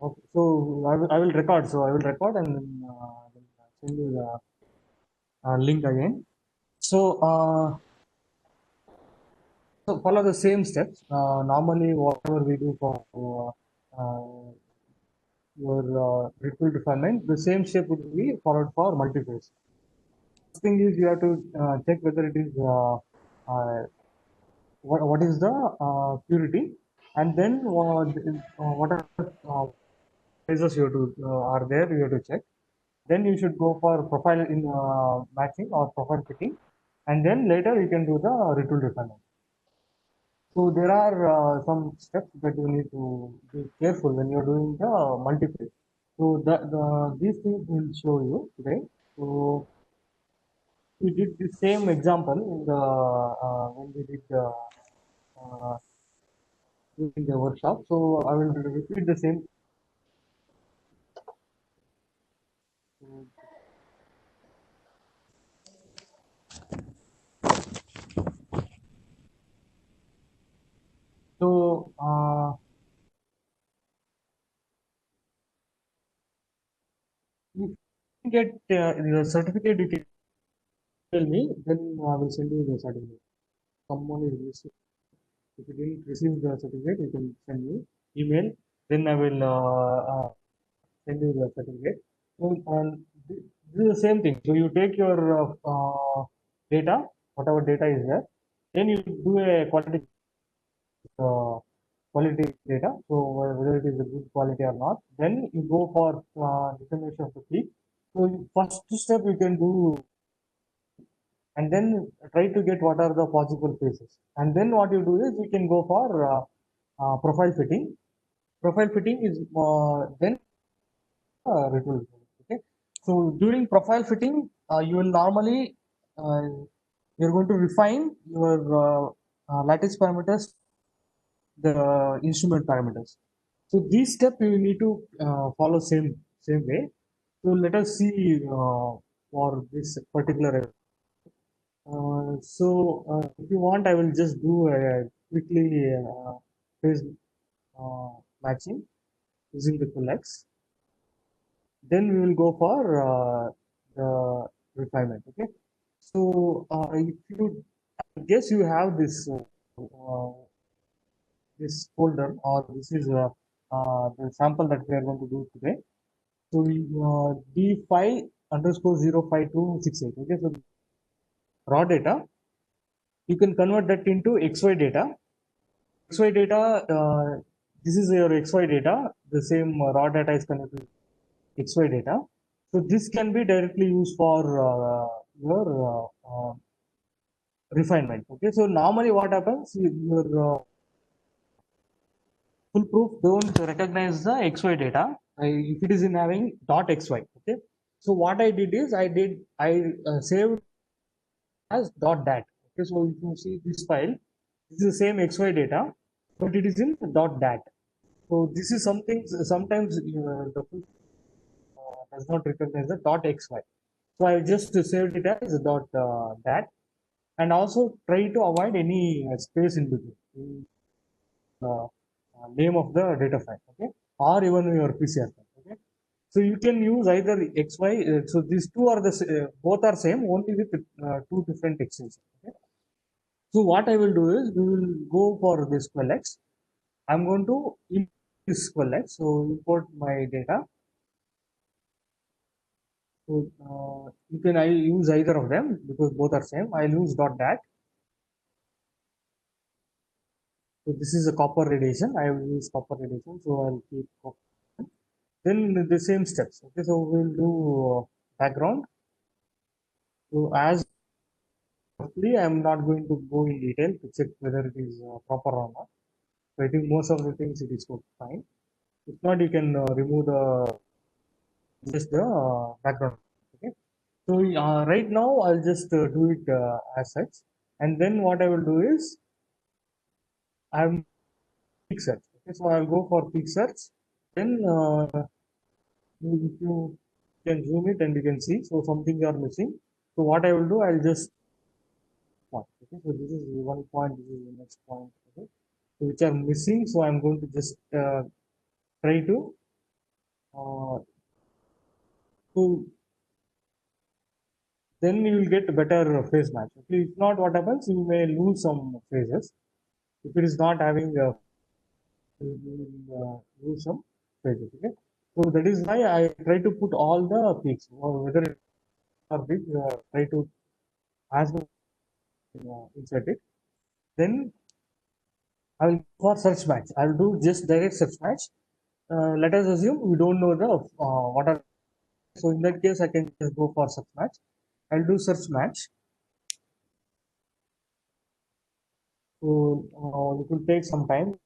Okay, so I will record. So I will record and then send you the link again. So follow the same steps. Normally, whatever we do for your Rietveld refinement, the same step would be followed for multiphase. First thing is you have to check whether it is what is the purity, and then what are phases you have to are there you have to check. Then you should go for profile in matching or profile fitting, and then later you can do the retool refinement. So there are some steps that you need to be careful when you're doing the multiphase. So these things will show you today. So we did the same example in the when we did the uh, in the workshop. So I will repeat the same. So if you get the certificate, you can tell me. Then I will send you the certificate. Someone is missing. If you didn't receive the certificate, you can send me email. Then I will send you the certificate. So, this is the same thing. So you take your data, whatever data is there, then you do a uh, quality data. So whether it is a good quality or not, then you go for determination of the peak. So first step you can do, and then try to get what are the possible phases. And then what you do is you can go for profile fitting. Profile fitting is then retool. Okay. So during profile fitting, you will normally uh, you're going to refine your lattice parameters, the instrument parameters. So these steps you need to follow same way. So let us see for this particular. If you want, I will just do a quickly phase uh, matching using the X. Then we will go for the refinement. Okay. So if you, I guess you have this folder, or this is the sample that we are going to do today. So we D5 underscore 05268. Okay. So raw data, you can convert that into XY data. XY data, this is your XY data. The same raw data is connected to XY data. So this can be directly used for your refinement. Okay. So normally what happens, your full proof don't recognize the XY data if it is in having .xy. Okay. So what I did is I saved as .dat. Okay. So if you see this file, this is the same XY data, but it is in .dat. So this is something sometimes the full does not recognize the .xy. So I just saved it as .dat, and also try to avoid any space in between name of the data file, okay, or even your PCR file, okay. So you can use either XY. So these two are both are same, only with two different extensions. Okay. So what I will do is we will go for this QLX. I'm going to import this QLX. So import my data. So you can I use either of them because both are same. I'll use .dat. So this is a copper radiation. I will use copper radiation. So I'll keep copper. Then the same steps. Okay, so we'll do background. So as roughly, I'm not going to go in detail to check whether it is proper or not. So I think most of the things it is fine. If not, you can remove the just the background. Okay. So right now I'll just do it as such, and then what I will do is I'm peak search. Okay, so I'll go for peak search. Then if you can zoom it and you can see, so something you are missing. So what I will do, I'll just point. Okay, so this is one point, this is the next point. Okay, so which are missing. So I'm going to just try to so then you will get better phase match. Okay, if not, what happens? You may lose some phases. If it is not having you will lose some phases. Okay, so that is why I try to put all the peaks, or whether it are big, try to as much insert it. Then I will go for search match. I will do just direct search match. Let us assume we don't know the what are. So in that case, I can just go for search match. I'll do search match. So it will take some time.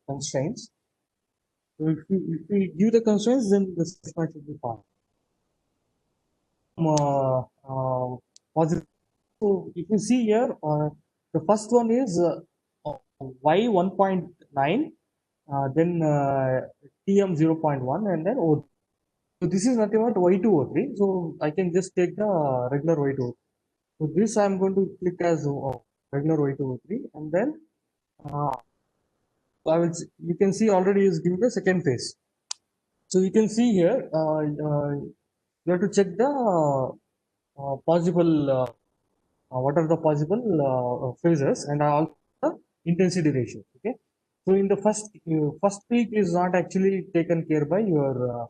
Constraints. So if we give the constraints, then the search match will be fine. Positive. So if you see here, the first one is y 1.9, then tm 0.1, and then o. So this is nothing but y2o3. So I can just take the regular y2o3. So this I am going to click as regular y2o3, and then you can see already is giving the second phase. So you can see here, you have to check the possible, what are the possible phases, and also the intensity ratio. Okay. So in the first peak is not actually taken care by your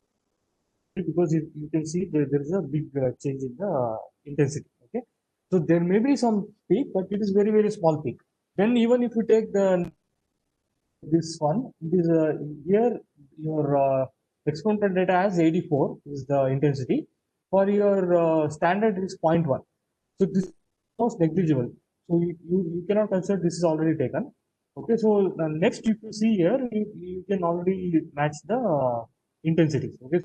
because you can see there is a big change in the intensity. Okay. So there may be some peak, but it is very, very small peak. Then even if you take the this one, it is here your experimental data as 84 is the intensity. For your standard is 0.1. So this is most negligible. So you cannot consider this is already taken. Okay, so next if you see here, you can already match the intensity. Okay,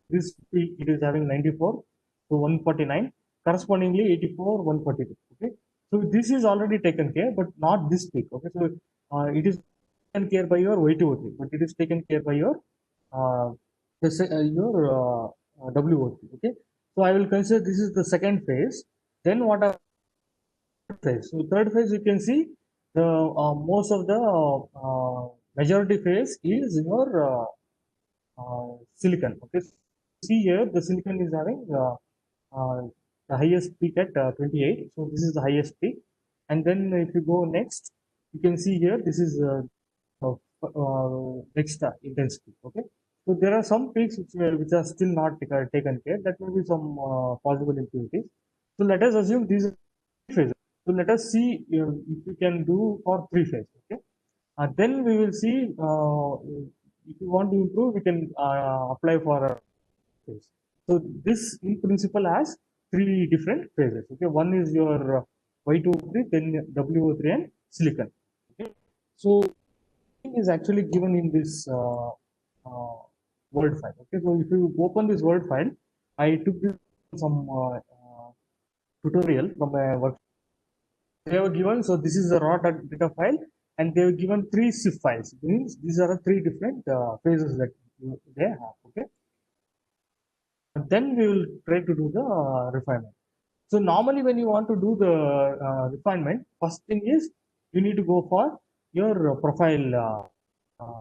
this peak it is having 94 to 149, correspondingly 84, 142. Okay, so this is already taken care, but not this peak. Okay, so it is taken care by your Y2O3, but it is taken care by your uh, WO3. Okay, so I will consider this is the second phase. Then what are third phase? So third phase you can see the most of the majority phase is your silicon. Okay, see here the silicon is having uh, the highest peak at 28. So this is the highest peak, and then if you go next, you can see here this is next intensity. Okay, so there are some peaks which are still not taken care. That may be some possible impurities. So let us assume these are three phases. So let us see if we can do for three phases. Okay, then we will see if you want to improve, we can apply for a phase. So this in principle has three different phases. Okay, one is your Y2O3, then WO3, and silicon. Okay, so is actually given in this uh, Word file. Okay, so if you open this Word file, I took this some tutorial from a work. They have given, so this is the raw data file, and they have given three SIF files. It means these are the three different phases that they have. Okay, and then we will try to do the refinement. So normally when you want to do the refinement, first thing is you need to go for your profile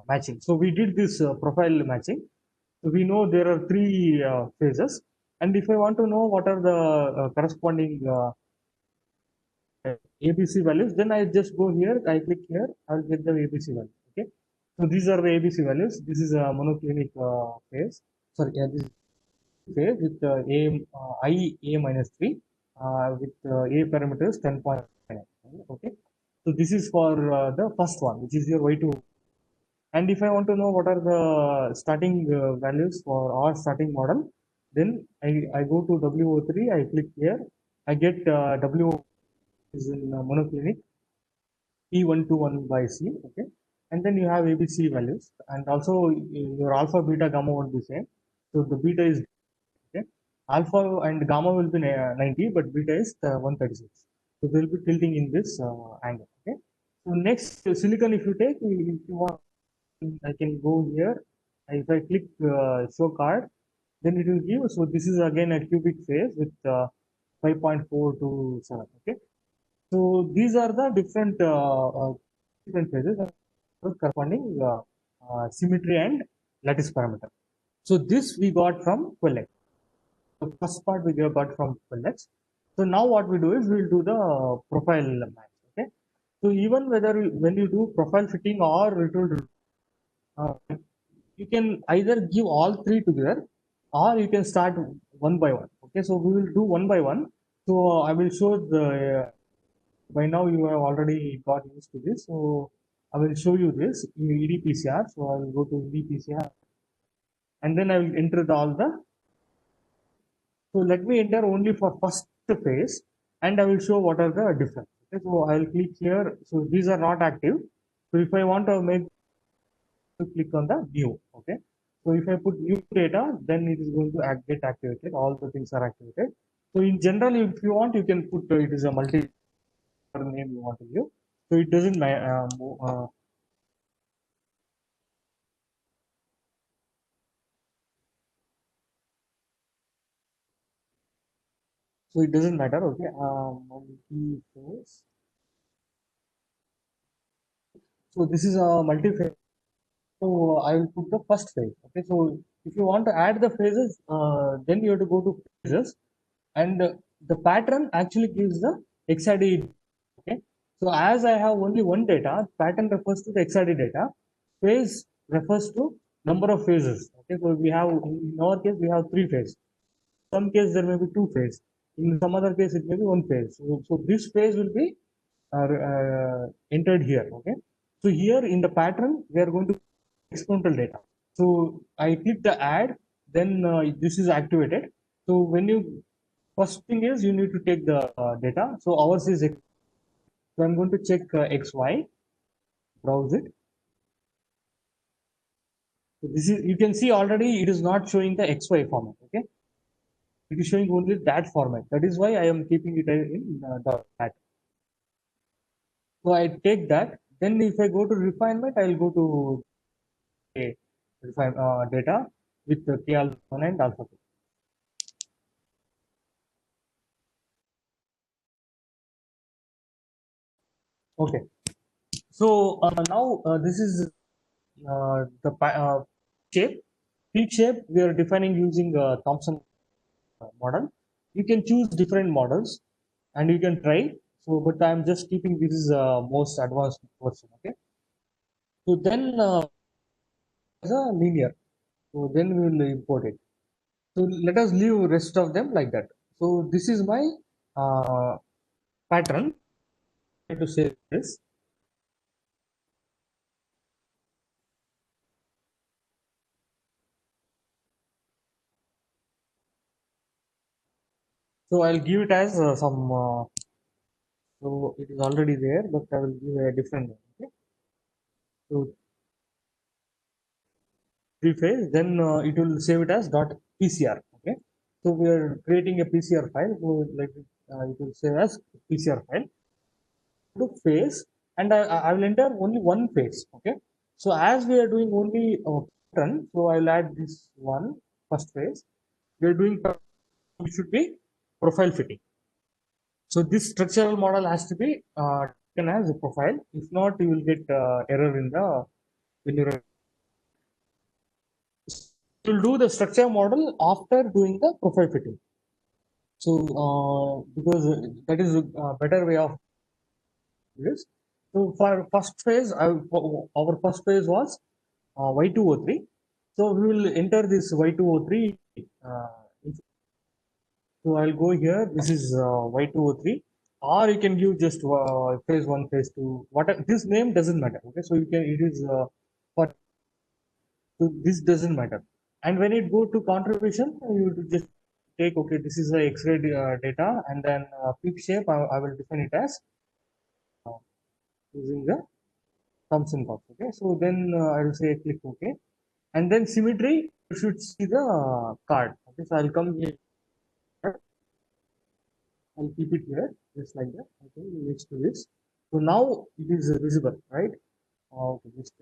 matching. So we did this profile matching. So we know there are three phases, and if I want to know what are the corresponding ABC values, then I just go here, I click here, I'll get the ABC value. Okay. So these are the ABC values. This is a monoclinic phase. Sorry, yeah, this is phase with A minus 3 with A parameters 10.9. Okay. So this is for the first one, which is your Y2. And if I want to know what are the starting values for our starting model, then I go to WO3, I click here, I get W is in monoclinic P121 by C. Okay, and then you have ABC values, and also your alpha, beta, gamma won't be same. So the beta is okay. Alpha and gamma will be 90, but beta is 136. So they will be tilting in this angle. Okay. So next silicon, if you take, if you want, I can go here. If I click show card, then it will give. So this is again a cubic phase with 5.427. Okay. So these are the different phases corresponding symmetry and lattice parameter. So this we got from Quellex. The first part we got from Quellex. So now what we do is we will do the profile match. Okay. So even whether when you do profile fitting or it will you can either give all three together or you can start one by one. Okay, so we will do one by one. So I will show the by now you have already got used to this. So I will show you this in EDPCR. So I will go to EDPCR and then I will enter all the. So let me enter only for first phase and I will show what are the difference. Okay, so I will click here. So these are not active. So if I want to make to click on the new. Okay, so if I put new data, then it is going to get activated. All the things are activated. So in general, if you want, you can put it is a multi name you want to give. So it doesn't matter. So it doesn't matter. Okay, multi-phase. So this is a multi-phase. So I will put the first phase. Okay, so if you want to add the phases, then you have to go to phases, and the pattern actually gives the XID. Okay, so as I have only one data, pattern refers to the XID data, phase refers to number of phases. Okay, so we have in our case we have three phases. In some case there may be two phases. In some other case it may be one phase. So this phase will be entered here. Okay, so here in the pattern we are going to exponential data. So I click the add, then this is activated. So when you first thing is you need to take the data. So ours is so I'm going to check XY, browse it. So this is you can see already it is not showing the XY format. Okay, it is showing only that format. That is why I am keeping it in that. So I take that. Then if I go to refinement, I will go to refine data with the K alpha 1 and alpha 2. Okay. So now this is the shape. Peak shape we are defining using Thomson model. You can choose different models and you can try. So, but I am just keeping this is most advanced version. Okay. So then as a linear. So then we will import it. So let us leave rest of them like that. So this is my uh, pattern. To say this. So I'll give it as some. So it is already there, but I will give a different one. Okay. So three phase, then it will save it as dot .pcr. Okay. So we are creating a PCR file. So like it will save as PCR file. To phase, and I will enter only one phase. Okay. So as we are doing only pattern, so I will add this one first phase. We are doing it should be profile fitting. So this structural model has to be taken as a profile. If not, you will get error in the when you will do the structure model after doing the profile fitting. So because that is a better way of this. So for first phase, our first phase was Y203. So we will enter this Y203. So I'll go here. This is Y203, or you can give just phase one, phase two. What this name doesn't matter. Okay, so you can it is for so this doesn't matter. And when it go to contribution, you just take okay. This is the X-ray data, and then peak shape. I will define it as uh, using the Thomson box. Okay, so then I will say click OK, and then symmetry. You should see the card. Okay, so I'll come here. I'll keep it here, just like that. Okay, next to this. So now it is visible, right? Okay, just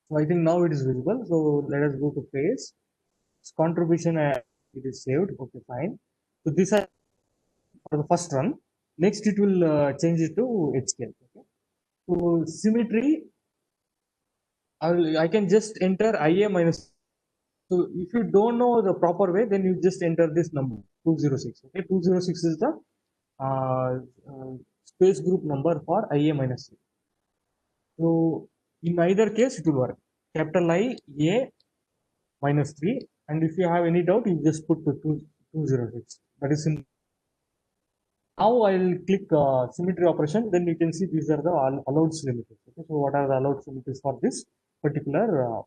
so I think now it is visible. So let us go to phase. Contribution, it is saved. Okay, fine. So this is for the first run. Next, it will change it to HCL. Okay. So symmetry. I can just enter IA minus. So if you don't know the proper way, then you just enter this number 206. Okay, 206 is the uh, space group number for IA minus 3. So in either case, it will work. Capital I A minus 3, and if you have any doubt, you just put the 206. That is simple. Now I'll click symmetry operation. Then you can see these are the allowed symmetries. Okay, so what are the allowed symmetries for this particular?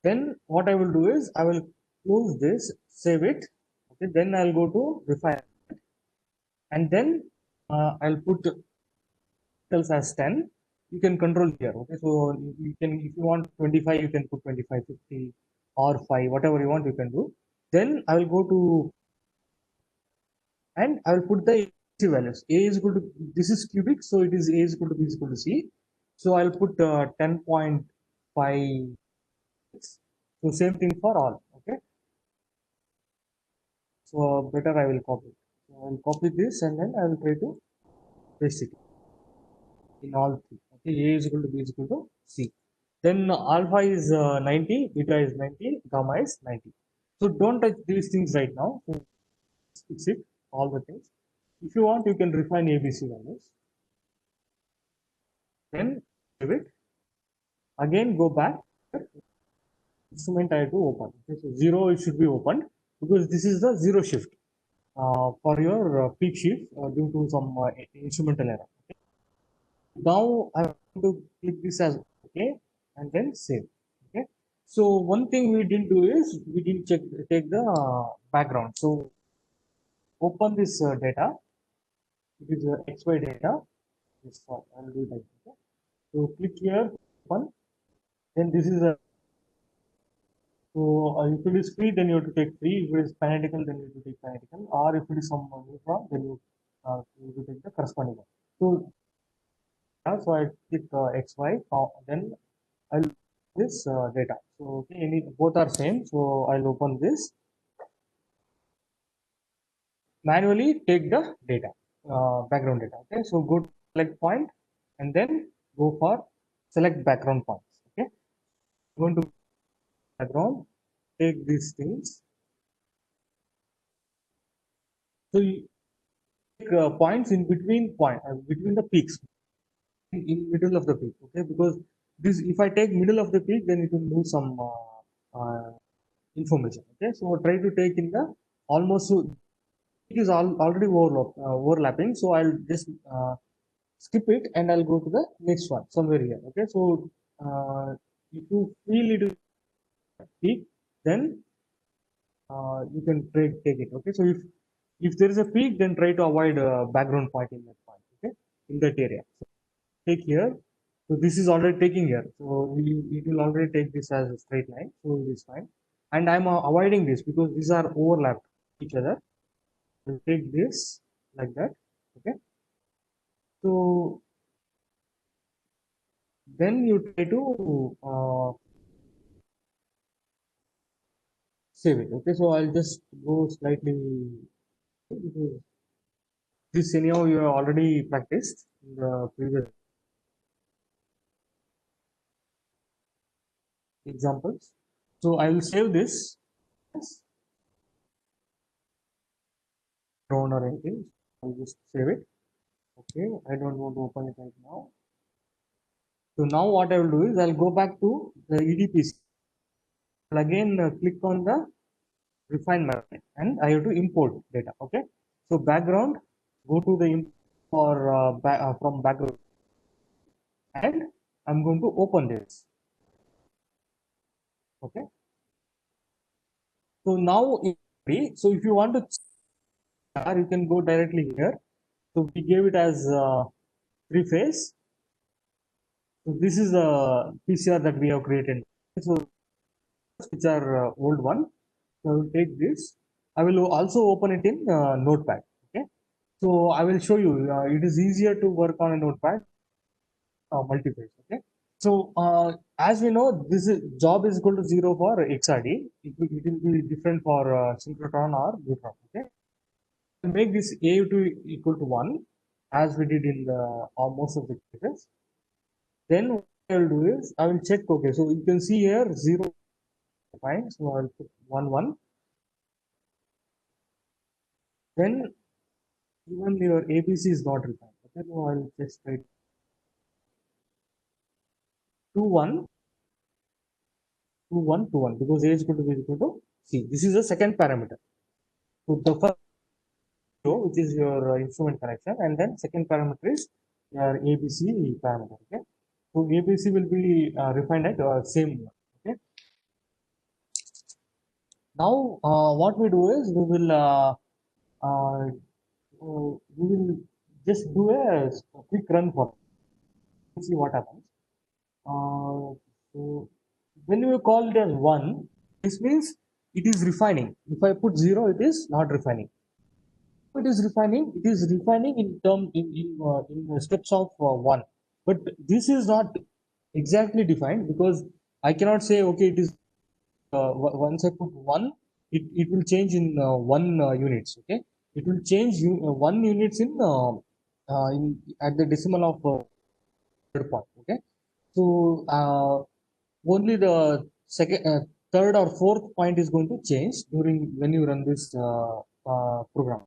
Then what I will do is I will close this, save it. Okay, then I'll go to refine, and then I'll put cells as 10. You can control here. Okay, so you can, if you want 25, you can put 25, 50, or 5, whatever you want, you can do. Then I will go to, and I will put the AC values. A is equal to, this is cubic, so it is A is equal to B is equal to C. So I'll put 10.5. So same thing for all. Okay. So better I will copy. So I will copy this and then I will try to paste it in all three. Okay, A is equal to B is equal to C. Then alpha is 90, beta is 90, gamma is 90. So don't touch these things right now. So fix it, all the things. If you want, you can refine ABC values. Then save it. Again, go back. Instrument I have to open. Okay, so 0 it should be opened because this is the 0 shift for your peak shift due to some instrumental error. Okay. Now I want to click this as OK and then save. Okay. So one thing we didn't do is we didn't take the background. So open this data. It is XY data. Yes, I'll do that. Okay. So click here, open. Then this is a, so if it is free, then you have to take free. If it is fanatical, then you have to take fanatical. Or if it is some neutron, then you have to take the corresponding one. So so I click XY. Then I'll this data. So okay, both are same. So I'll open this. Manually take the data, background data. Okay, so go to select point and then go for select background points. Okay, I'm going to background, take these things. So you take points in between between the peaks, in middle of the peak. Okay, because this, if I take middle of the peak, then it will lose some information. Okay, so try to take in the almost, so it is already overlapping. So I'll just skip it and I'll go to the next one somewhere here. Okay, so if you feel it is peak, then you can take it. Okay, so if there is a peak, then try to avoid background point in that point. Okay, in that area. So take here. So this is already taking here. So it will already take this as a straight line. So it is fine. And I'm avoiding this because these are overlapped each other. I'll take this like that. Okay. So then you try to save it. Okay, so I'll just go slightly, because this anyhow you have already practiced in the previous examples. So I will save this as drone or anything. I'll just save it. Okay, I don't want to open it right now. So now what I will do is I'll go back to the EDPC. I'll again click on the refine method and I have to import data. Okay, so background, go to the import for from background, and I'm going to open this. Okay, so now so if you want to, you can go directly here. So we gave it as three phase. So this is the PCR that we have created. So which are old one. So I will take this. I will also open it in Notepad. Okay. So I will show you. It is easier to work on a Notepad, multiphase. Okay. So as we know, this is job is equal to 0 for XRD. It will be different for synchrotron or neutron. Okay. Make this A to equal to 1 as we did in the most of the cases. Then I will do is I will check. Okay, so you can see here 0 fine. So I will put 1 1. Then even your ABC is not refined. Okay, so I will just write 2 1 2 1 2 1 because A is equal to B is equal to C. This is the second parameter. So the first row, which is your instrument connection, and then second parameter is your ABC parameter. Okay, so ABC will be refined at same one. Okay, now what we do is uh, we will just do a quick run for it. See what happens. So when you call it as 1, this means it is refining. If I put 0, it is not refining. It is refining in the steps of 1. But this is not exactly defined because I cannot say, okay, it is once I put 1, it will change in 1 units. Okay, it will change 1 units in at the decimal of third point. Okay, so only the second, third or fourth point is going to change during when you run this program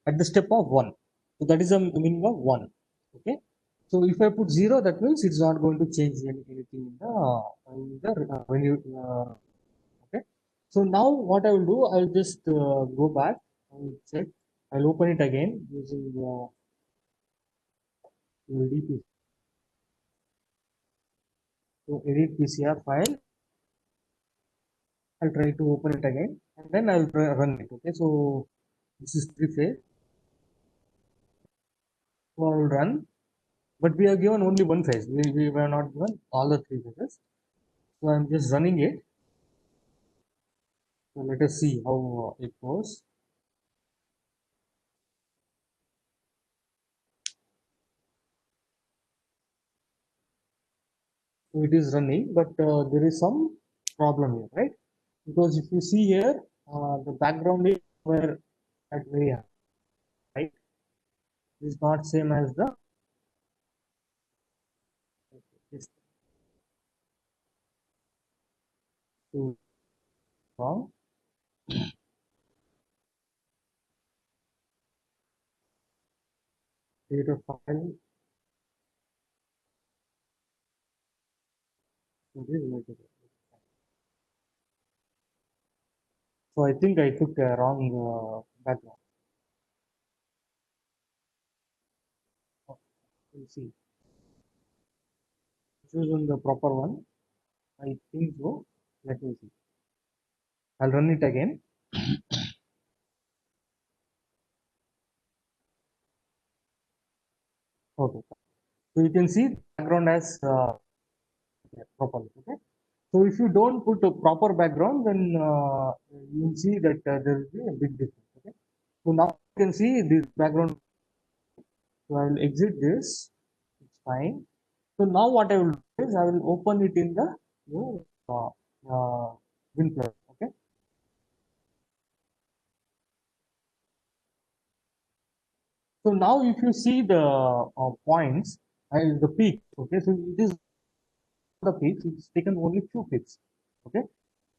at the step of 1. So that is a meaning of 1. Okay. So if I put 0, that means it's not going to change anything in the when you okay. So now what I will do, I will just go back and check. I'll open it again using LDP. So edit PCR file. I'll try to open it again and then I'll run it. Okay, so this is three phase. So I will run, but we are given only one phase. We were not given all the three phases. So I'm just running it. So let us see how it goes. So it is running, but there is some problem here, right? Because if you see here, the background is where at very high, right? It's not same as the this two wrong. Create a file. So this is like it. So I think I took a wrong background. We'll see. Choose on the proper one. I think so. Let me see. I'll run it again. Okay. So you can see the background as properly. Okay. So if you don't put a proper background, then you will see that there will be a big difference. Okay. So now you can see this background. So I will exit this. It's fine. So now what I will do is I will open it in the WinPlus. Okay. So now if you see the points and the peak. Okay. So it is the peaks. It's taken only few peaks. Okay.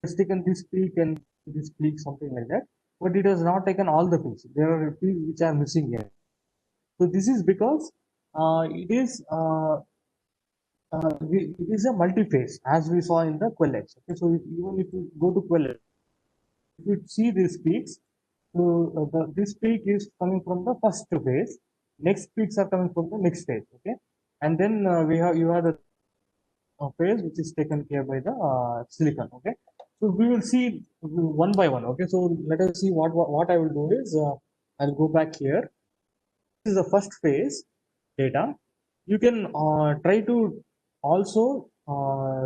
It's taken this peak and this peak, something like that. But it has not taken all the peaks. There are peaks which are missing here. So this is because it is it is a multi-phase as we saw in the QuellX. Okay, so even if you go to QuellX, if you see these peaks, so this peak is coming from the first phase. Next peaks are coming from the next phase. Okay, and then you have the phase which is taken care by the silicon. Okay, so we will see one by one. Okay, so let us see what I will do is I'll go back here. This is the first phase data. You can try to also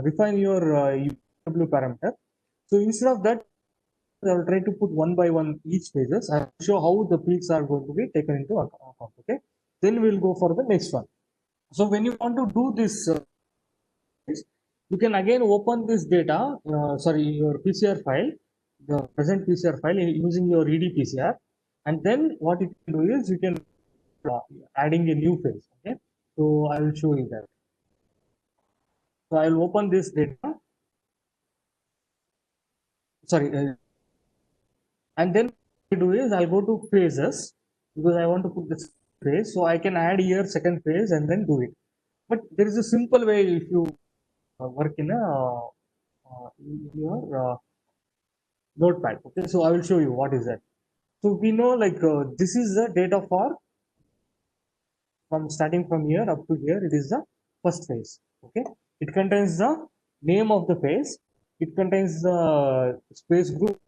refine your UW parameter. So instead of that, I will try to put one by one each phases. I will show how the peaks are going to be taken into account. Okay, then we'll go for the next one. So when you want to do this, you can again open this data. Sorry, your PCR file, the present PCR file using your EDPCR, and then what you can do is you can uh, adding a new phase. Okay, so I will show you that. So I will open this data. Sorry, and then what I do is I'll go to phases because I want to put this phase. So I can add here second phase and then do it. But there is a simple way if you work in in your notepad. Okay, so I will show you what is that. So we know like this is the data for from starting from here up to here. It is the first phase. Okay, it contains the name of the phase. It contains the space group,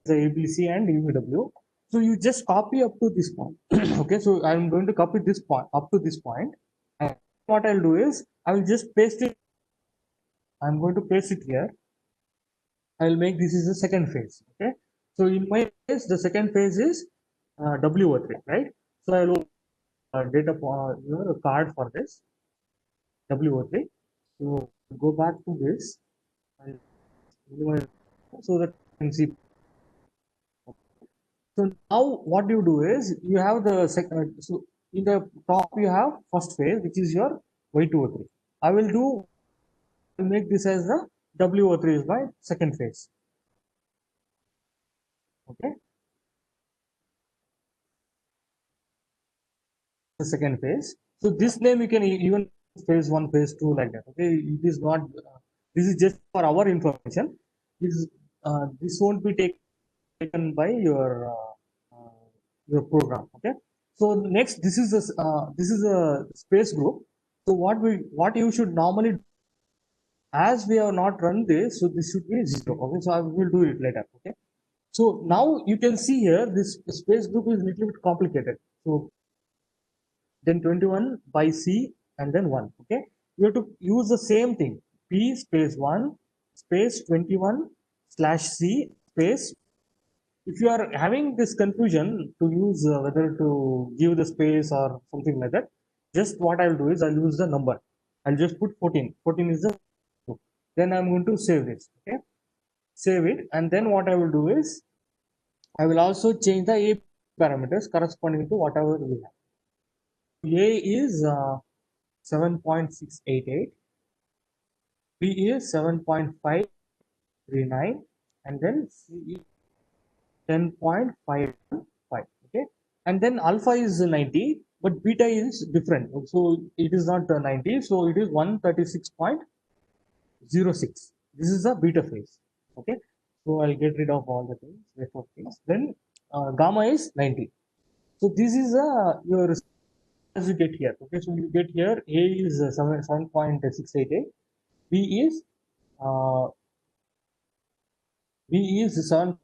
the ABC and UVW. So you just copy up to this point. Okay, so I'm going to copy this point up to this point. And what I'll do is I will just paste it. I'm going to paste it here. I will make this is the second phase. Okay, so in my case, the second phase is WO3, right? So I will data for your card for this WO3. So go back to this so that you can see. So now what you do is you have the second. So in the top you have first phase, which is your Y2O3. I will do make this as the WO3 is my second phase. Okay, the second phase. So this name you can even phase one, phase two like that. Okay, it is not. This is just for our information. This won't be taken by your program. Okay. So next, this is a space group. So what you should normally do, as we have not run this, so this should be 0. Okay, so I will do it later. Okay. So now you can see here this space group is a little bit complicated. So then 21 by C and then 1. Okay, you have to use the same thing, P space 1 space 21 slash C space. If you are having this confusion to use whether to give the space or something like that, just what I'll do is I'll use the number. I'll just put 14. 14 is the, then I'm going to save this. Okay, save it, and then what I will do is I will also change the A parameters corresponding to whatever we have. A is 7.688, B is 7.539, and then C is 10.515. Okay, and then alpha is 90, but beta is different. So it is not 90, so it is 136.06. This is the beta phase. Okay, so I'll get rid of all the things, rest of things. Then gamma is 90. So this is your as you get here. Okay, so you get here A is 7.688, B is uh, B is 7.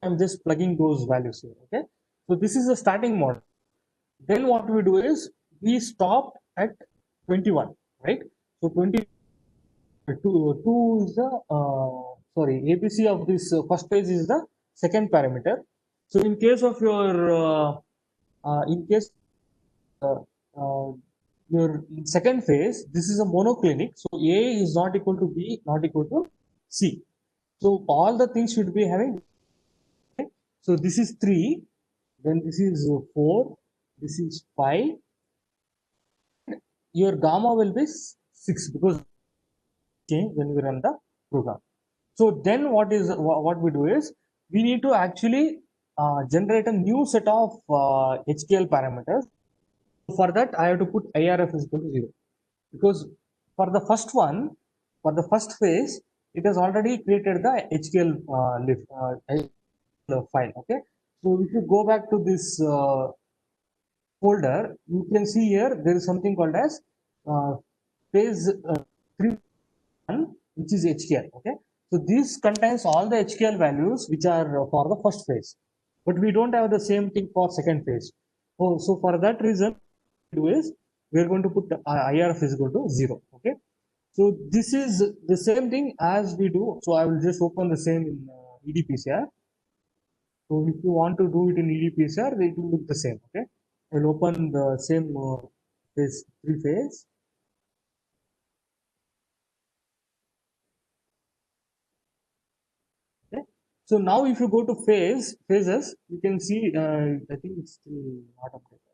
I'm just plugging those values here. Okay, so this is the starting model. Then what we do is we stop at 21, right? So 22 is the sorry, ABC of this first phase is the second parameter. So in case of your in case uh, uh, your second phase, this is a monoclinic. So A is not equal to B, not equal to C. So all the things should be having. Okay? So this is 3, then this is 4, this is 5. Your gamma will be 6 because change when we run the program. So then what we do is we need to actually generate a new set of HKL parameters. For that, I have to put IRF is equal to 0 because for the first one, for the first phase, it has already created the HKL file. Okay, so if you go back to this folder, you can see here there is something called as phase 3, which is HKL. Okay, so this contains all the HKL values which are for the first phase, but we don't have the same thing for second phase. Oh, so for that reason, do is we are going to put IRF is equal to 0. Okay, so this is the same thing as we do. So I will just open the same in EDPCR. So if you want to do it in EDPCR, it will look the same. Okay, I will open the same phase 3 phase. Okay. So now if you go to phases, you can see, I think it's still not updated.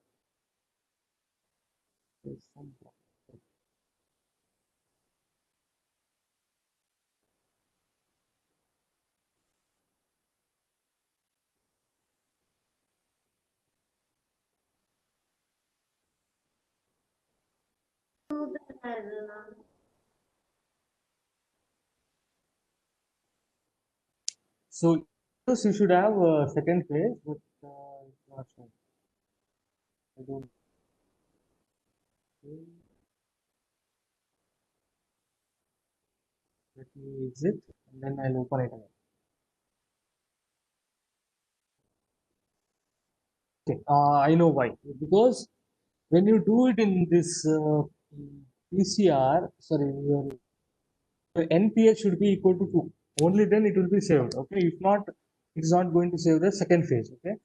So first you should have a second phase, but it's not shown. I don't see. Let me exit and then I'll open it again. Okay, I know why. Because when you do it in this PCR, sorry, your NPH should be equal to 2. Only then it will be saved. Okay, if not, it is not going to save the second phase. Okay,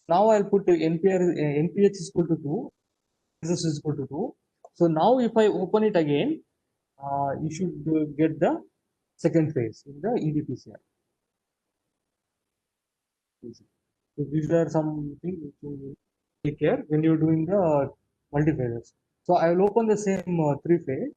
now I'll put the NPH is equal to 2, this is equal to 2. So now if I open it again, you should get the second phase in the EDPCR. So these are some things which you take care when you're doing the multiphases. So I will open the same three phase.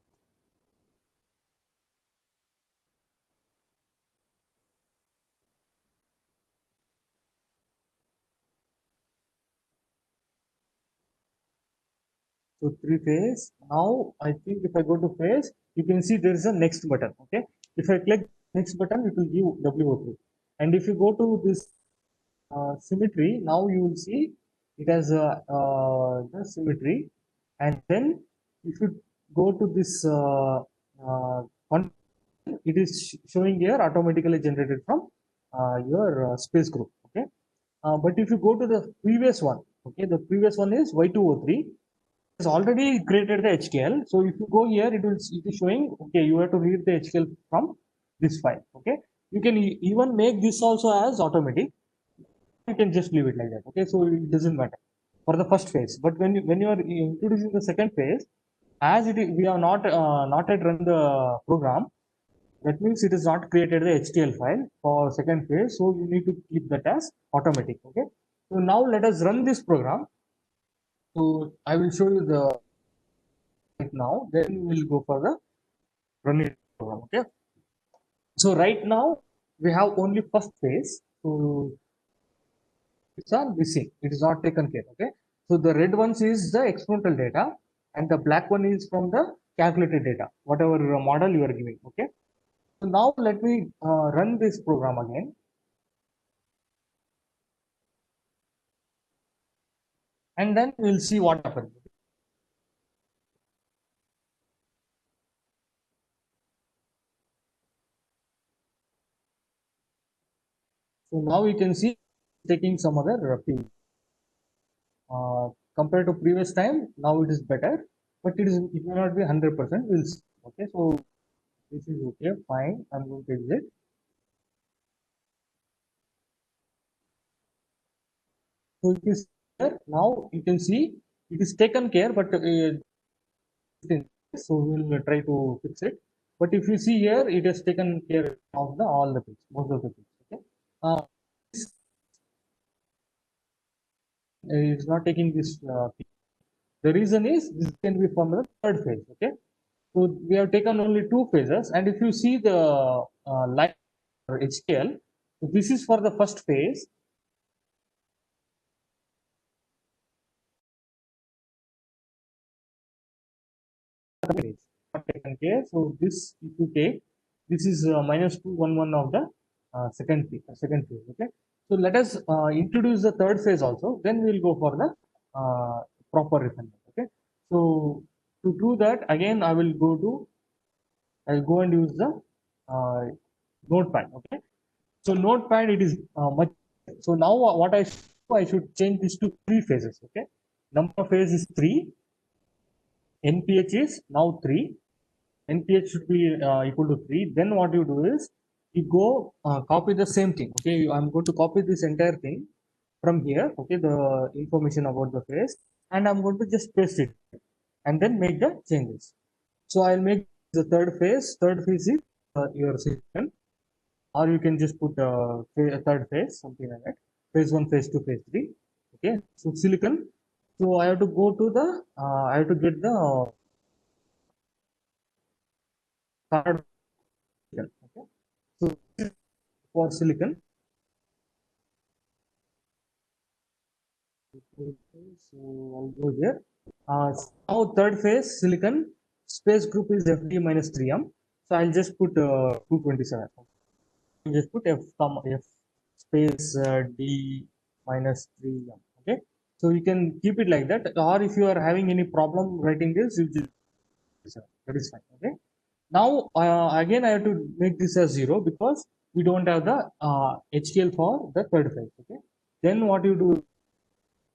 So three phase. Now I think if I go to phase, you can see there is a next button. Okay. If I click next button, it will give WO3. And if you go to this symmetry, now you will see it has the symmetry. And then if you go to this it is showing here automatically generated from your space group. Okay. But if you go to the previous one, okay, the previous one is Y203. It's already created the HKL. So if you go here, it is showing, okay, you have to read the HKL from this file. Okay. You can even make this also as automatic. You can just leave it like that. Okay. So it doesn't matter for the first phase. But when you are introducing the second phase, as it is, we have not yet run the program. That means it is not created the HTML file for second phase, so you need to keep that as automatic. Okay. So now let us run this program. So I will show you the right now. Then we will go for the running program. Okay. So right now we have only first phase. So it's all missing. It is not taken care. Okay. So the red ones is the experimental data, and the black one is from the calculated data, whatever model you are giving. Okay. So now let me run this program again. And then we'll see what happens. So now you can see taking some other field. Compared to previous time, now it is better, but it may not be 100%. We'll see. Okay, so this is okay, fine. I'm going to exit. So it is here. Now you can see it is taken care, but so we'll try to fix it. But if you see here, it has taken care of the all the things, most of the things. Okay, it's not taking this. The reason is this can be from the third phase. Okay, so we have taken only two phases, and if you see the line or HKL, so this is for the first phase. Not taken care. So this, if you take, this is -211 of the second phase. Okay. So let us introduce the third phase also. Then we will go for the proper refinement. Okay. So to do that, again I will go to I'll go and use the uh, notepad. Okay. So notepad, it is much. So now what I should change this to three phases. Okay. Number of phase is 3. NPH is now 3. NPH should be equal to 3. Then what you do is you go copy the same thing. Okay. I'm going to copy this entire thing from here. Okay. The information about the phase, and I'm going to just paste it and then make the changes. So I'll make the third phase. Third phase is your silicon, or you can just put third phase, something like that. Phase 1, phase 2, phase 3. Okay. So silicon. So I have to go to the, I have to get the card. Okay. So for silicon. So I'll go here. Now third phase silicon. space group is FD minus 3m. So I'll just put 227. I'll just put F comma F space D minus 3m. Okay. So you can keep it like that, or if you are having any problem writing this, you just that is fine. Okay. Now again I have to make this as 0 because we don't have the HTL for the third phase. Okay. Then what you do,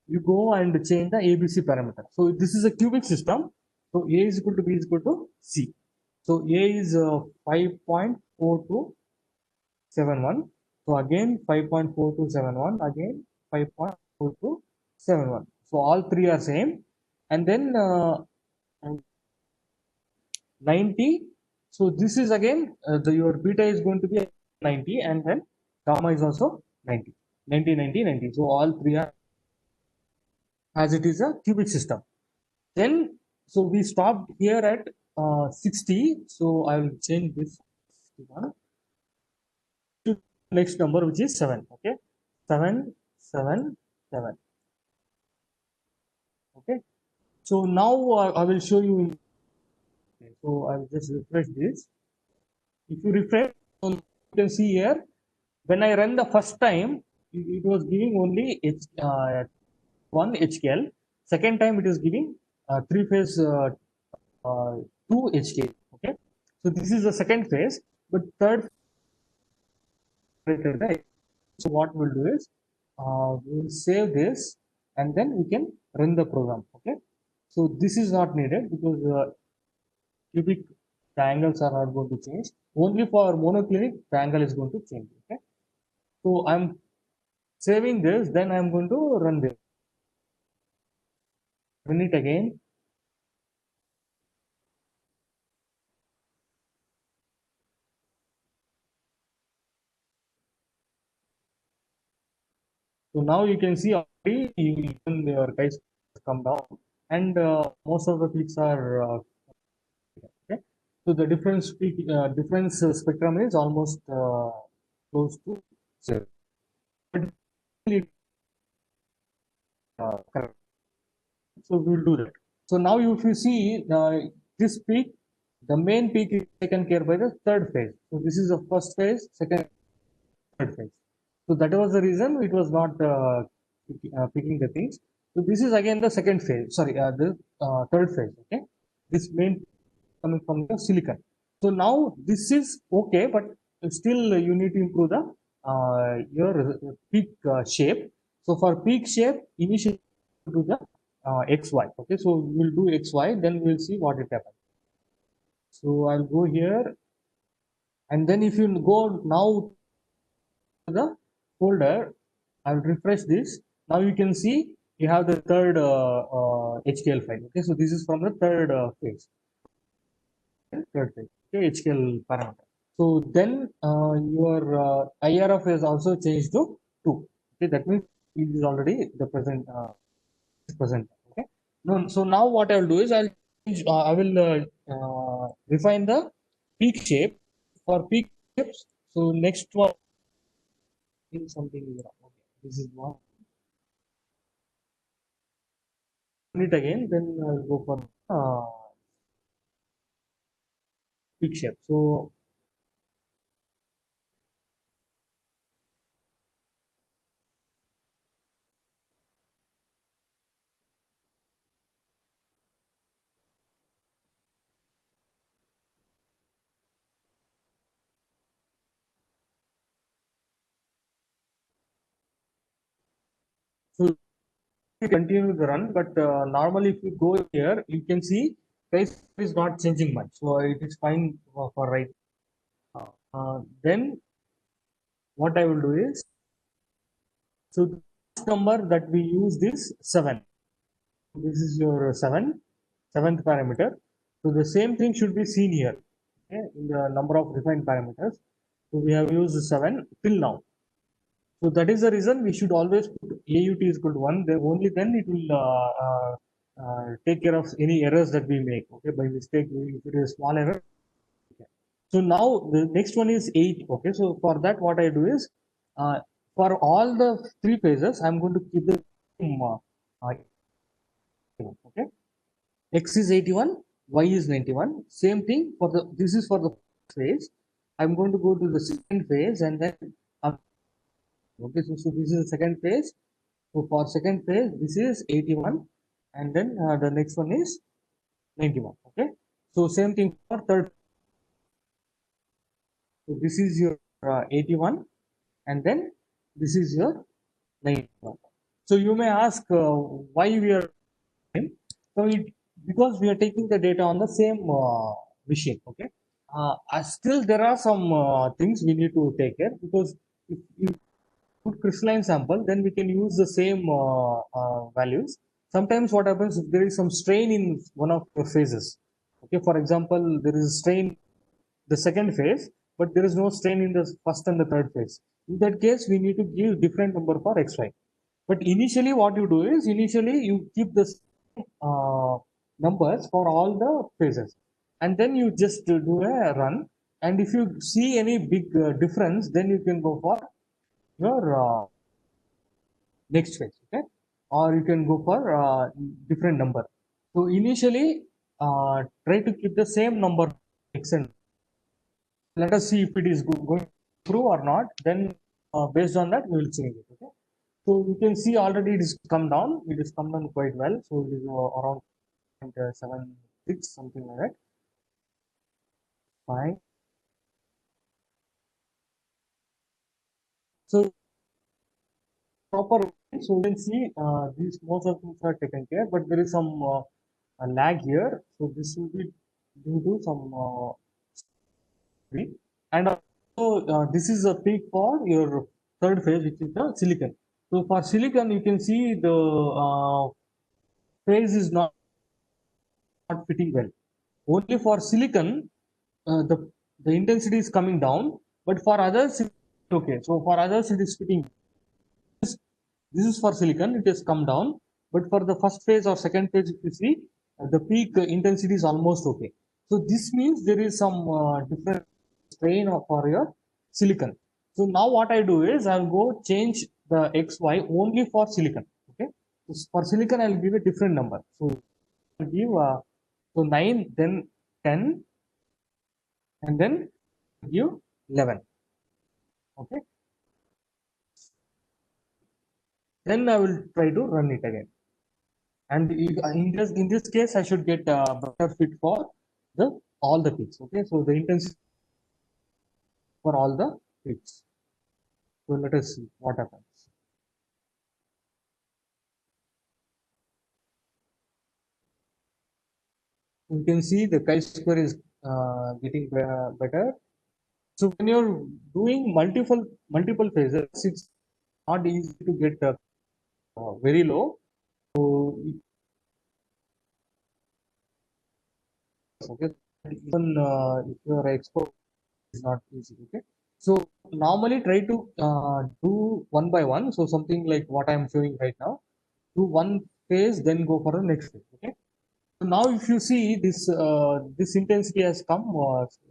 you go and change the ABC parameter. So this is a cubic system. So A is equal to B is equal to C. So A is 5.4271. So again 5.4271, again 5.4271. So all three are same. And then 90. So this is again your beta is going to be 90, and then gamma is also 90. 90, 90, 90. So all three are, as it is a cubic system. Then so we stopped here at 60. So I will change this 61 to next number, which is 7. Okay, 7, 7, 7. Okay. So now I will show you. Okay, so I will just refresh this. If you refresh, so you can see here when I run the first time, it was giving only one HKL. Second time it is giving three phase uh, 2 HKL. Okay, so this is the second phase, but third phase, right? So what we'll do is we'll save this and then we can run the program. Okay, so this is not needed because cubic, the angles are not going to change. Only for monoclinic, the angle is going to change. Okay, so I'm saving this, then I'm going to run this. Run it again. So now you can see already even your guys come down, and most of the peaks are okay. So the difference peak spectrum is almost close to 0. But correct. So we will do that. So now if you see this peak, the main peak is taken care by the third phase. So this is the first phase, second, third phase. So that was the reason it was not picking the things. So this is again the second phase. Sorry, the third phase. Okay, this main coming from the silicon. So now this is okay, but still you need to improve the your peak shape. So for peak shape, initially do the XY. Okay, so we'll do XY, then we'll see what it happens. So I'll go here, and then if you go now to the folder, I'll refresh this. Now you can see you have the third HKL file. Okay, so this is from the third phase. Third phase. Okay, HKL parameter. So then your IRF is also changed to 2. Okay, that means it is already the present present. Okay. No, so now what I will do is I'll change, I will refine the peak shape for peak shapes. So next one is something wrong. Okay, this is one. Run it again, then I'll go for peak shape. So so continue the run, but normally if you go here, you can see phase is not changing much, so it is fine for right. Then what I will do is, so the first number that we use is 7. This is your seventh parameter. So the same thing should be seen here, okay, in the number of defined parameters. So we have used 7 till now. So that is the reason we should always put AUT is equal to 1. Only then it will take care of any errors that we make. Okay, by mistake, if it is a small error. Okay. So now the next one is 8. Okay, so for that, what I do is for all the three phases, I'm going to keep the okay. X is 81, y is 91. Same thing for the, this is for the phase. I'm going to go to the second phase and then okay, so this is the second phase. So for second phase this is 81 and then the next one is 91. Okay, so same thing for third. So this is your 81 and then this is your 91. So you may ask why we are doing. So it, because we are taking the data on the same machine. Okay, still there are some things we need to take care, because if you put crystalline sample, then we can use the same values. Sometimes what happens, if there is some strain in one of the phases, okay, for example there is strain the second phase, but there is no strain in the first and the third phase. In that case, we need to give different number for xy. But initially, what you do is, initially you keep the numbers for all the phases, and then you just do a run. And if you see any big difference, then you can go for your next phase, okay, or you can go for different number. So initially, try to keep the same number x and let us see if it is going through or not. Then based on that we will change it. Okay, so you can see already it is come down, it is come down quite well. So it is around 0.76 something like that. Fine. So proper, so you can see these most of things are taken care, but there is some a lag here. So this will be due to some peak. And also this is a peak for your third phase, which is the silicon. So for silicon, you can see the phase is not fitting well. Only for silicon, the intensity is coming down, but for others, okay. So for others, it is fitting. This is for silicon, it has come down, but for the first phase or second phase, if you see, the peak intensity is almost okay. So this means there is some different strain for your silicon. So now what I do is I'll go change the xy only for silicon. Okay, so for silicon I'll give a different number. So I'll give so 9, then 10, and then give 11. Okay, then I will try to run it again. And in this case, I should get a better fit for the all the peaks. Okay, so the intensity for all the peaks. So let us see what happens. You can see the chi-square is getting better. So when you're doing multiple phases, it's not easy to get very low. So okay, even if you are expert, it's not easy. Okay, so normally try to do one by one. So something like what I am showing right now, do one phase, then go for the next phase. Okay, so now if you see this this intensity has come,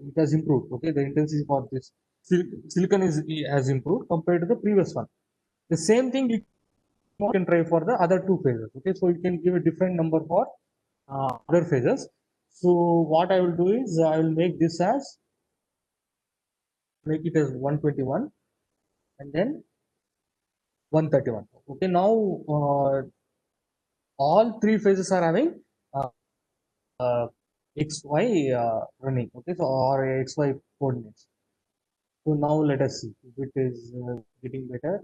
it has improved. Okay, the intensity for this silicon is has improved compared to the previous one. The same thing you can try for the other two phases. Okay, so you can give a different number for other phases. So what I will do is I will make this as, make it as 121 and then 131. Okay, now all three phases are having uh, uh, xy running. Okay, so or xy coordinates. So now let us see if it is getting better.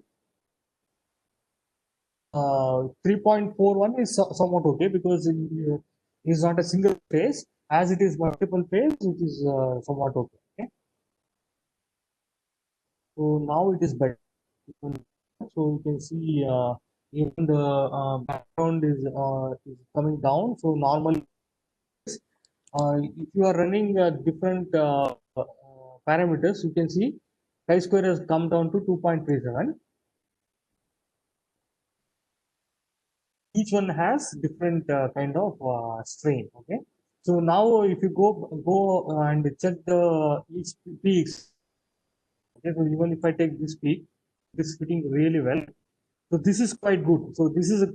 3.41 is somewhat okay, because it is not a single phase. As it is multiple phase, it is somewhat okay. Okay, so now it is better. So you can see even the background is coming down. So normally, if you are running different parameters, you can see chi-square has come down to 2.37. Each one has different kind of strain. Okay, so now if you go and check the each peaks. Okay, so even if I take this peak, this is fitting really well. So this is quite good. So this is a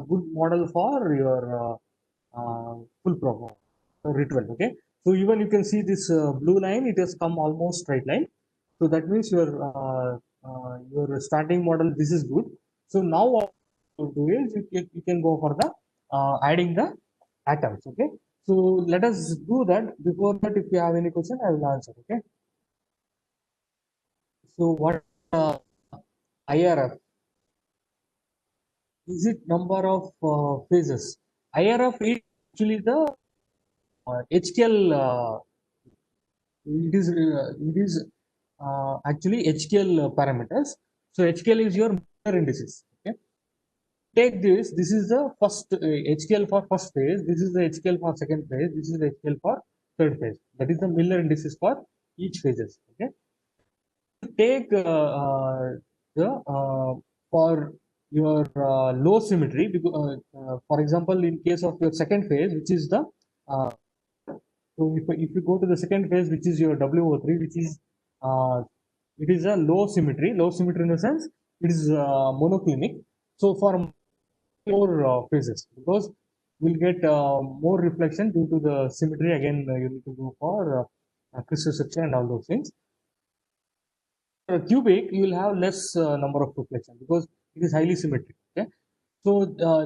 good model for your full program. Rietveld. Okay, so even you can see this blue line, it has come almost straight line. So that means your starting model, this is good. So now what you do is you can go for the adding the atoms. Okay, so let us do that. Before that, if you have any question, I will answer. Okay, so what IRF is it number of phases? IRF is actually the HKL. It is actually HKL parameters. So HKL is your Miller indices. Okay, take this. This is the first HKL for first phase. This is the HKL for second phase. This is the HKL for third phase. That is the Miller indices for each phases. Okay, take the for your low symmetry. Because, for example, in case of your second phase, which is the so if you go to the second phase, which is your WO3, which is it is a low symmetry. Low symmetry in the sense it is monoclinic. So for more phases, because we'll get more reflection due to the symmetry. Again, you need to go for crystal structure and all those things. Cubic, you will have less number of reflection because it is highly symmetric. Okay, so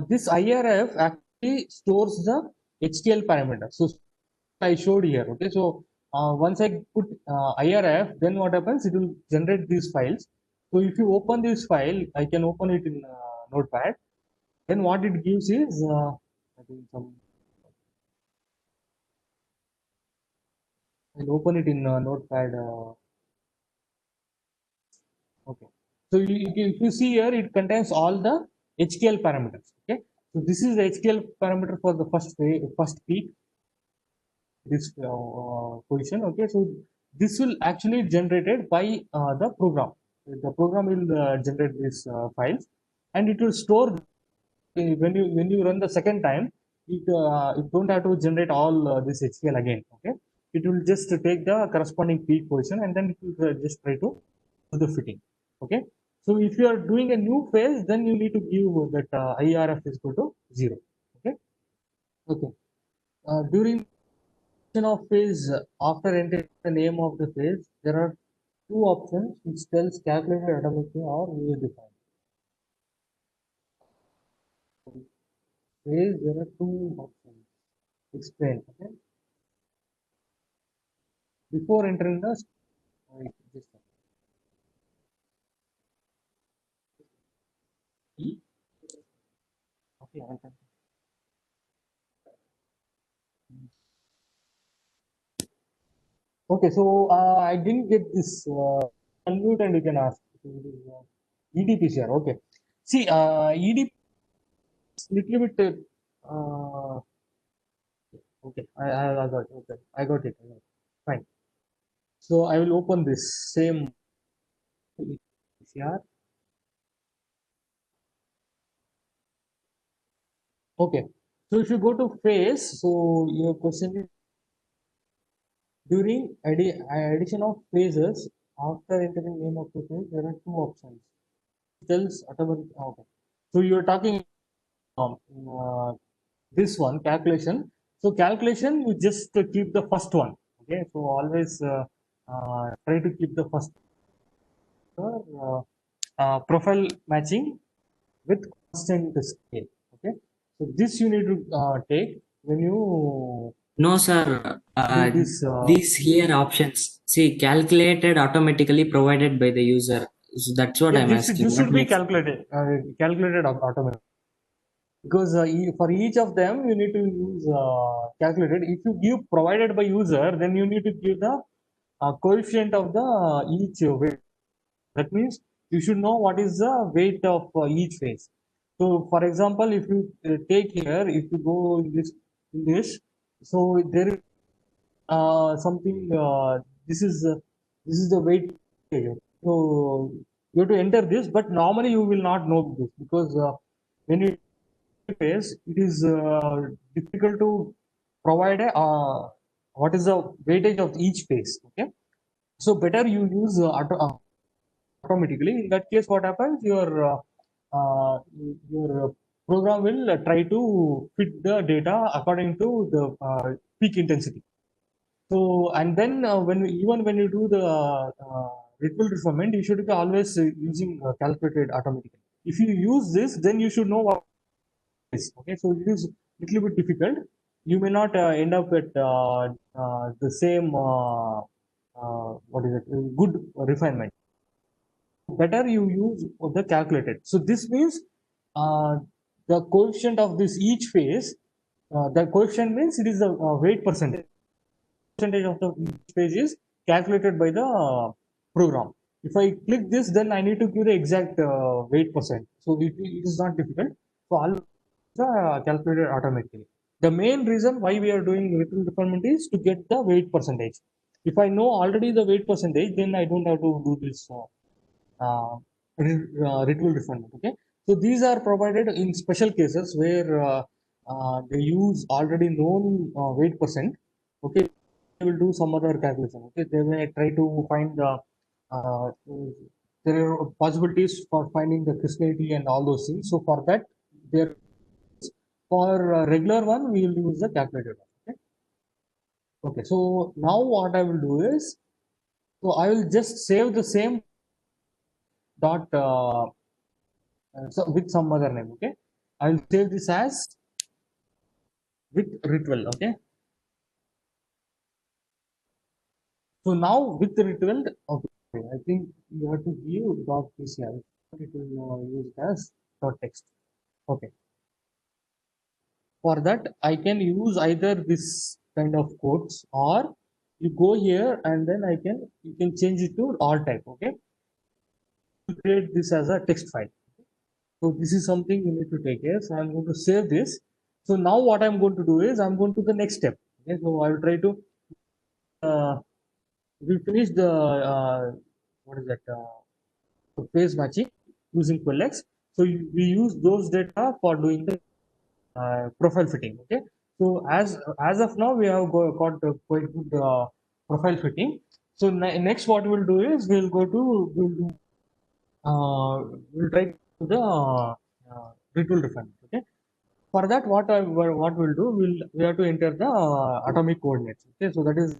this IRF actually stores the HTL parameter. So I showed here. Okay, so once I put IRF, then what happens? It will generate these files. So if you open this file, I can open it in Notepad. Then what it gives is I think I'll open it in Notepad. Okay. So if you see here, it contains all the HKL parameters. Okay. So this is the HKL parameter for the first peak, this position. Okay. So this will actually generated by the program. The program will generate these files, and it will store when you run the second time. It don't have to generate all this HKL again. Okay. It will just take the corresponding peak position, and then it will just try to do the fitting. Okay, so if you are doing a new phase, then you need to give that IRF is equal to 0. Okay, okay. During of phase, after entering the name of the phase, there are two options which tells calculated automatically or user defined. Phase, there are two options. Explain. Okay, before entering the just okay, okay, so I didn't get this. Unmute and you can ask. EDPCR. Okay. See, EDP is little bit. Okay, I got it. Okay, I got it. I got it. Fine. So I will open this same EDPCR. Okay. So if you go to phase, so your question is during addition of phases after entering name of the phase, there are two options. Tells automatic. Okay. So you are talking um, uh, this one calculation. So calculation, you just keep the first one. Okay, so always try to keep the first profile matching with constant scale. Okay, so this you need to take when you No, sir. do this. These here options, see, calculated automatically provided by the user. So that's what Yeah, I'm asking. this What should be makes calculated automatically, because for each of them you need to use calculated. If you give provided by user, then you need to give the coefficient of the each weight. That means you should know what is the weight of each phase. So for example, if you take here, if you go in this, so there is something. This is the weight. So you have to enter this, but normally you will not know this, because when you phase, it is difficult to provide a what is the weightage of each phase. Okay, so better you use automatically. In that case, what happens? Your program will try to fit the data according to the peak intensity. So, and then even when you do the Rietveld refinement, you should be always using calculated automatically. If you use this, then you should know what it is. Okay, so it is little bit difficult. You may not end up at the same what is it? Good refinement. Better you use the calculated. So this means uh, the coefficient of this each phase. The coefficient means it is the weight percentage of the page is calculated by the program. If I click this, then I need to give the exact weight percent. So it is not difficult. So I'll calculated automatically. The main reason why we are doing little deferment is to get the weight percentage. If I know already the weight percentage, then I don't have to do this uh, ritual deferment. Okay, so these are provided in special cases where they use already known weight percent. Okay, they will do some other calculation. Okay, they may try to find the uh, there are possibilities for finding the crystallinity and all those things. So for that, there for regular one we will use the calculator. Okay, okay. So now what I will do is, so I will just save the same dot so with some other name. Okay, I will save this as with ritual. Okay, so now with the ritual, okay, I think you have to give dot pcr. It will use it as dot text. Okay, for that I can use either this kind of quotes, or you go here and then you can change it to all type. Okay, to create this as a text file. So this is something you need to take care. So I'm going to save this. So now what I'm going to do is I'm going to the next step. Okay, so I will try to uh, we finish the what is that phase matching using QLX. So we use those data for doing the profile fitting. Okay, so as of now we have got quite good profile fitting. So next what we'll do is we'll try to the retool refinement. Okay, for that what we'll do, we have to enter the atomic coordinates. Okay, so that is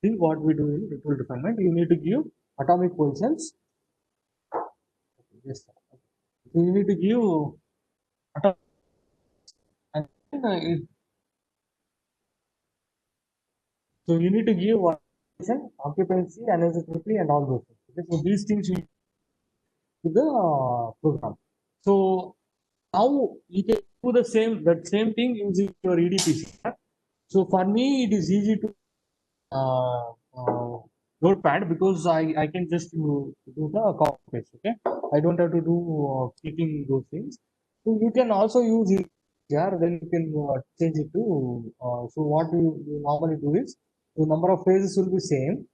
thing what we do in retool refinement. You need to give atomic positions. Yes, sir. So you need to give atomic, and then, so you need to give what position, occupancy, anisotropy, and all those things. Okay, so these things you to the program. So now you can do that same thing using your EDPCR. So for me, it is easy to uh, uh, notepad, because I can just do the copy paste. Okay, I don't have to do clicking those things. So you can also use it here. Then you can change it to. So what you normally do is the number of phases will be same,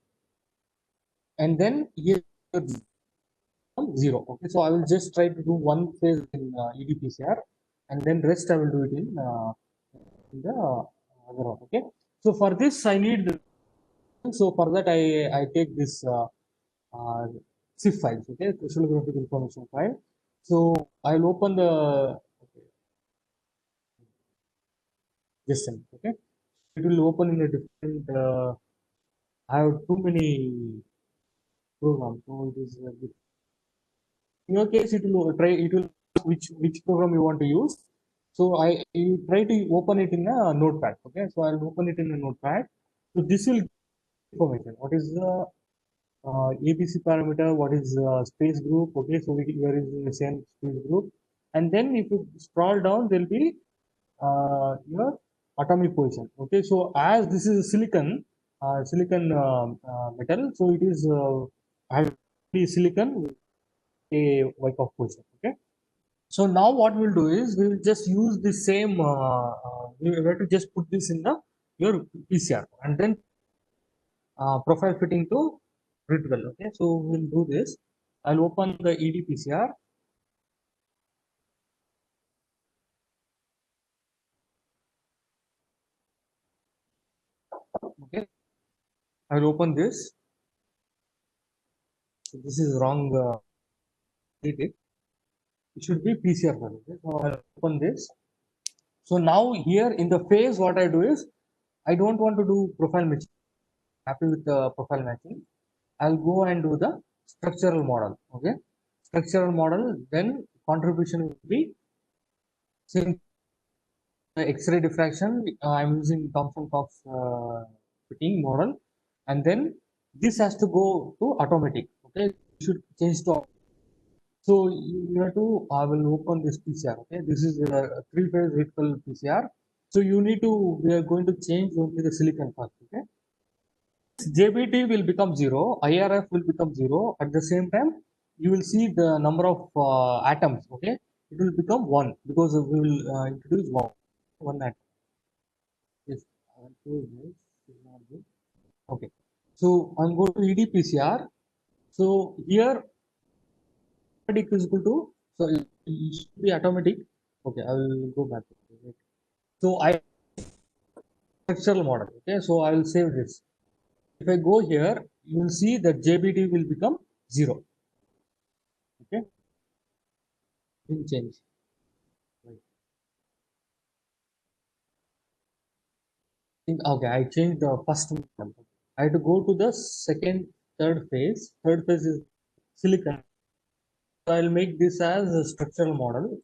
and then here 0. Okay, so I will just try to do one phase in EDPCR, and then rest I will do it in the other one. Okay, so for this I need the, so for that I take this uh, SIF files. Okay, crystallographic information file. So I'll open the okay, just a minute. Okay, it will open in a different. I have too many programs, so it is in your case it will try it will ask which program you want to use. So I you try to open it in a notepad. Okay, so I'll open it in a notepad. So this will give information. What is the ABC parameter? What is space group? Okay, so we are using the same space group. And then if you scroll down, there will be your atomic position. Okay, so as this is a silicon metal, so it is have silicon with a Wyckoff position. Okay, so now what we'll do is we will just use the same. We have to just put this in the your PCR, and then profile fitting to Rietveld. Okay, so we'll do this. I'll open the EDPCR. Okay, I'll open this. So this is wrong. Delete it. it should be PCR file. Okay? So I'll open this. So now here in the phase, what I do is I don't want to do profile matching. Happy with the profile matching. I'll go and do the structural model. Okay, structural model. Then contribution will be same. X-ray diffraction. I'm using Thomson-Cox fitting model, and then this has to go to automatic. Okay, you should change to. So you have to. I will open this PCR. Okay, this is a three-phase Rietveld PCR. So you need to. We are going to change only the silicon first. Okay, JBT will become 0, IRF will become 0. At the same time, you will see the number of atoms. Okay, it will become 1 because we will introduce one atom. Yes, I want to this is not good. Okay, so I'm going to EDPCR. So here automatic is equal to, so it should be automatic. Okay, I will go back. So I structural model. Okay, so I will save this. If I go here, you will see that JBT will become 0. Okay, will change. Right. Okay, I changed the first one. I have to go to the second, third phase. Third phase is silicon. So I'll make this as a structural model.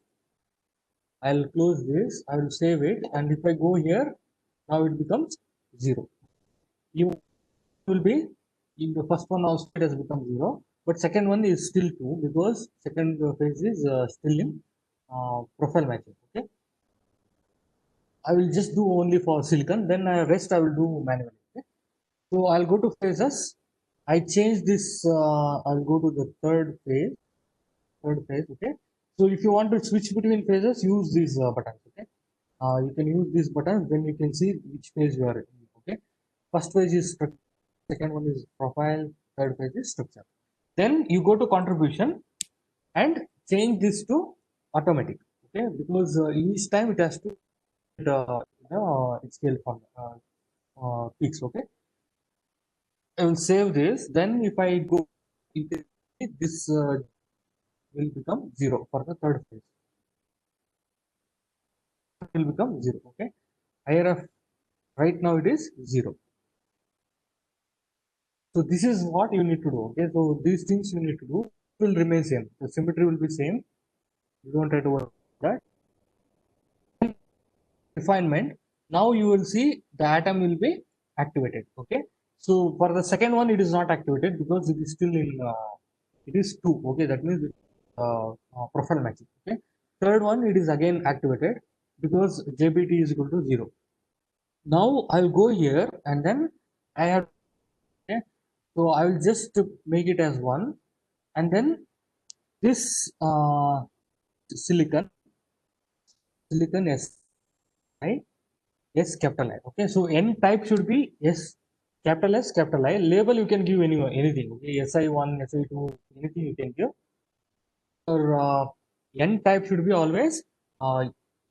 I'll close this. I will save it. And if I go here, now it becomes 0. You will be in the first one also it has become 0. But second one is still 2 because second phase is still in profile matching. Okay. I will just do only for silicon. Then rest I will do manually. Okay? So I'll go to phases. I change this. I'll go to the third phase. Third phase. Okay. So if you want to switch between phases, use these buttons. Okay. You can use these buttons. Then you can see which phase you are in. Okay. First phase is structure. Second one is profile. Third phase is structure. Then you go to contribution and change this to automatic. Okay. Because each time it has to scale from peaks. Okay. I will save this. Then if I go, this will become 0 for the third phase. It will become 0. Okay. IRF right now it is 0. So this is what you need to do. Okay. So these things you need to do will remain same. The symmetry will be same. You don't have to worry about that. Refinement. Now you will see the atom will be activated. Okay. So for the second one, it is not activated because it is still in. It is 2. Okay. That means profile matching. Okay. Third one, it is again activated because JBT is equal to 0. Now I will go here and then I have. Okay. So I will just make it as 1 and then this silicon S I S capital I. Okay, so N type should be S capital I. Label you can give anything. Okay, SI1, SI2, anything you can give. Or N type should be always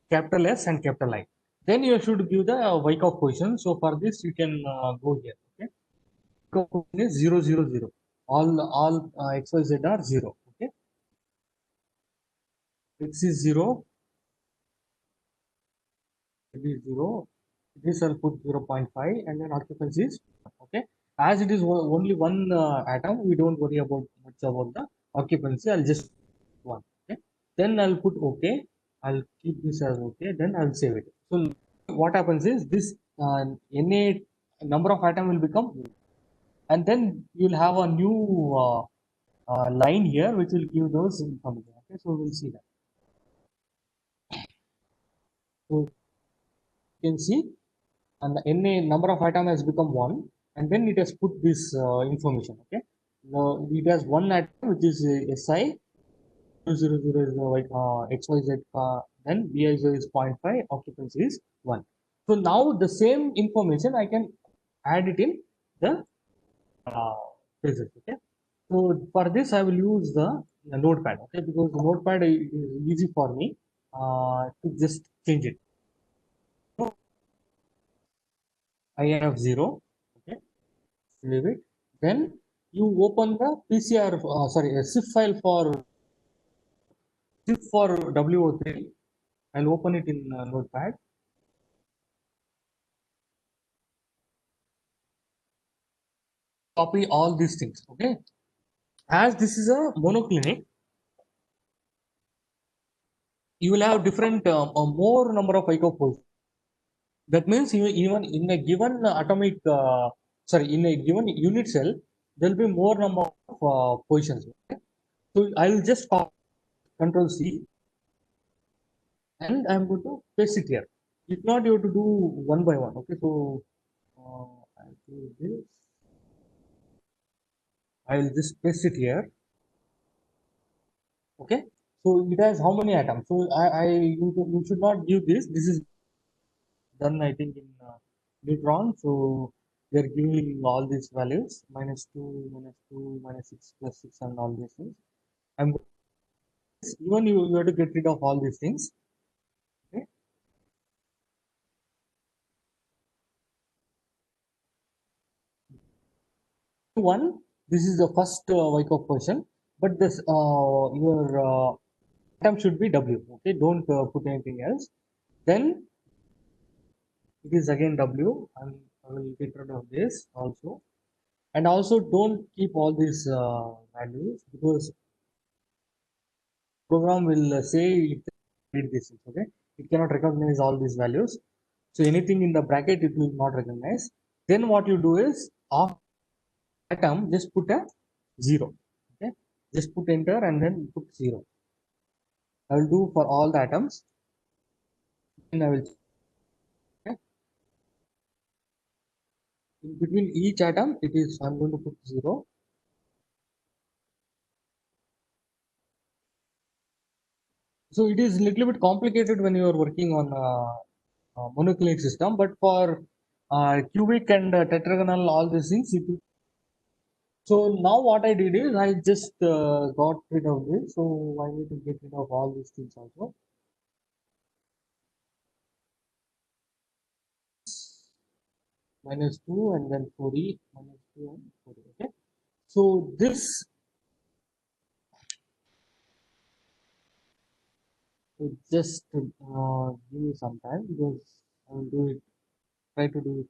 capital S and capital I. Then you should give the Wyckoff position. So for this you can go here. Okay, Wyckoff position is 0, 0, 0. All X, Y, Z are 0. Okay, X is 0, it is 0. This I'll put 0.5 and then occupancy is okay. As it is only one atom, we don't worry about much about the occupancy. I'll just one. Okay. Then I'll put OK. I'll keep this as OK. Then I'll save it. So what happens is this Na number of atom will become, and then you'll have a new line here which will give those information. Okay. So we'll see that. So you can see and the Na number of atom has become 1 and then it has put this information. Okay, now it has one atom which is Si 0, 0 is like XYZ, then Biz is 0.5, occupancy is 1. So now the same information I can add it in the phases. Okay, so for this I will use the notepad. Okay, because the notepad is easy for me to just change it. I have 0. Okay, save it. Then you open the PCR, sorry, a zip file for Shift for WO3. I'll open it in Notepad. Copy all these things. Okay. As this is a monoclinic, you will have different more number of isopoles. That means you, even in a given atomic, in a given unit cell, there will be more number of positions. Okay? So I'll just Control C, and I'm going to paste it here. If not, you have to do one by one. Okay, so I'll do this. I'll just paste it here. Okay, so it has how many atoms? So you should not give this. This is done, I think, in neutron. So they're giving all these values -2, -2, -6, +6, and all these things. I'm even you have to get rid of all these things. Okay, one. This is the first Wyckoff question, but this your atom should be W. Okay, don't put anything else. Then it is again W, and I will get rid of this also. And also don't keep all these values, because program will say it read this. Okay, it cannot recognize all these values. So anything in the bracket it will not recognize. Then what you do is after atom just put a 0. Okay, just put enter and then put 0. I will do for all the atoms. Then I will, okay, in between each atom it is, I'm going to put 0. So it is little bit complicated when you are working on monoclinic system, but for cubic and tetragonal, all these things. So now what I did is I just got rid of this. So I need to get rid of all these things also. -2 and then 4e, -2 and 4e. Okay. So this, just give me some time, because I will do it. Try to do it.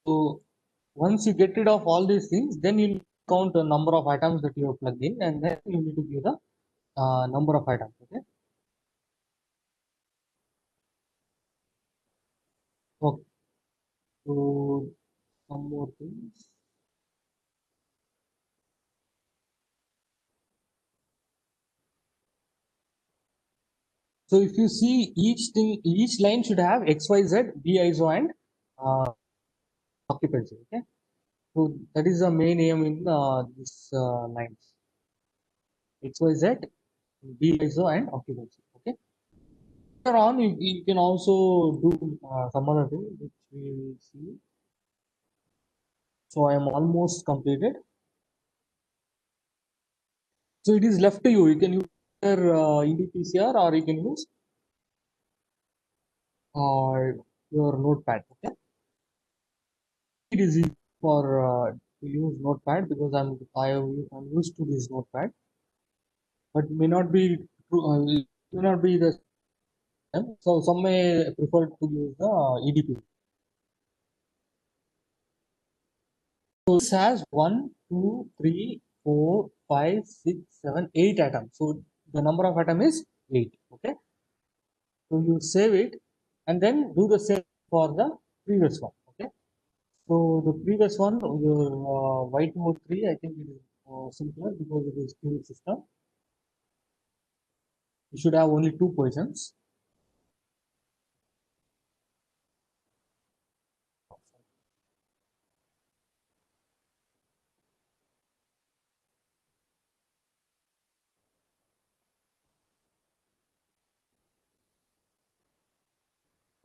So once you get rid of all these things, then you count the number of atoms that you have plugged in, and then you need to give the number of items. Okay. Okay. So some more things. So if you see each thing, each line should have XYZ, B ISO, and occupancy. Okay. So that is the main aim in this lines. XYZ, B ISO, and occupancy. Okay. Later on, you can also do some other thing which we will see. So I am almost completed. So it is left to you. You can use either EDPCR, or you can use your notepad. Okay, it is easy for to use notepad, because I'm used to this notepad, but may not be true. May not be the same. So some may prefer to use the EDP. So this has 1, 2, 3, 4, 5, 6, 7, 8 atoms. So the number of atom is 8. Okay. So you save it and then do the same for the previous one. Okay. So the previous one, your Y203, I think it is simpler, because it is cubic system. You should have only 2 positions.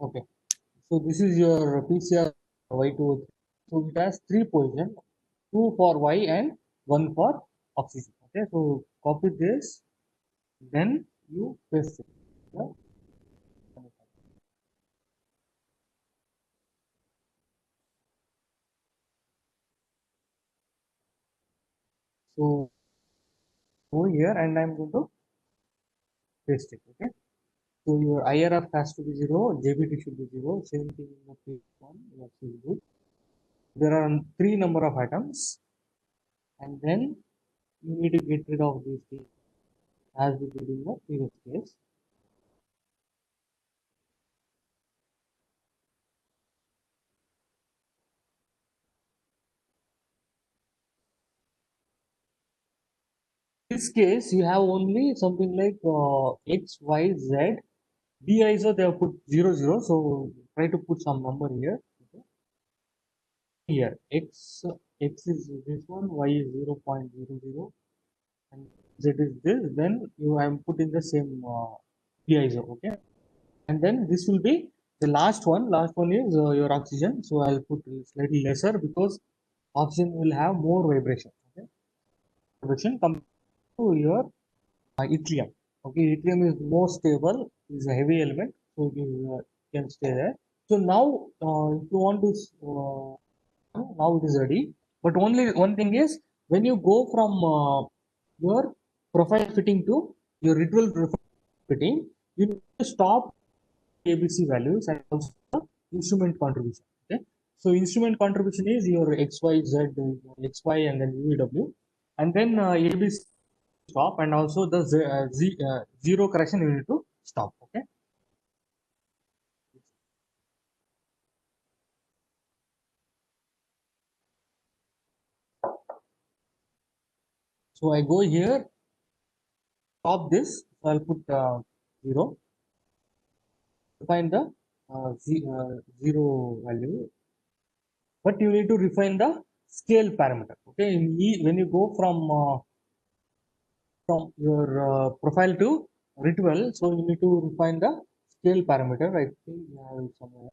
Okay. So this is your PCR Y203. So it has 3 positions, 2 for Y and 1 for oxygen. Okay. So copy this, then you paste it. Yeah. So go here and I'm going to paste it. Okay. So your IRF has to be 0, JBT should be 0, same thing in the previous one, that is good. There are three number of items, and then you need to get rid of these things as we did in the previous case. In this case, you have only something like X, Y, Z. D ISO they have put 0, 0, so try to put some number here. Okay. Here, X is this one, Y is 0.00, and Z is this, then you am putting the same DISO, okay, and then this will be the last one is your oxygen, so I'll put slightly lesser because oxygen will have more vibration, okay, vibration compared to your yttrium, okay, yttrium is more stable, is a heavy element, so it is, can stay there. So now if you want to now it is ready, but only one thing is when you go from your profile fitting to your ritual fitting, you need to stop ABC values and also the instrument contribution. Okay, so instrument contribution is your XYZ, XY and then UEW, and then ABC stop, and also the zero correction you need to stop. Okay, so I go here, stop this, so I'll put 0, find the zero value, but you need to refine the scale parameter. Okay, when you go from your profile to ritual, so you need to refine the scale parameter. I think I have it somewhere.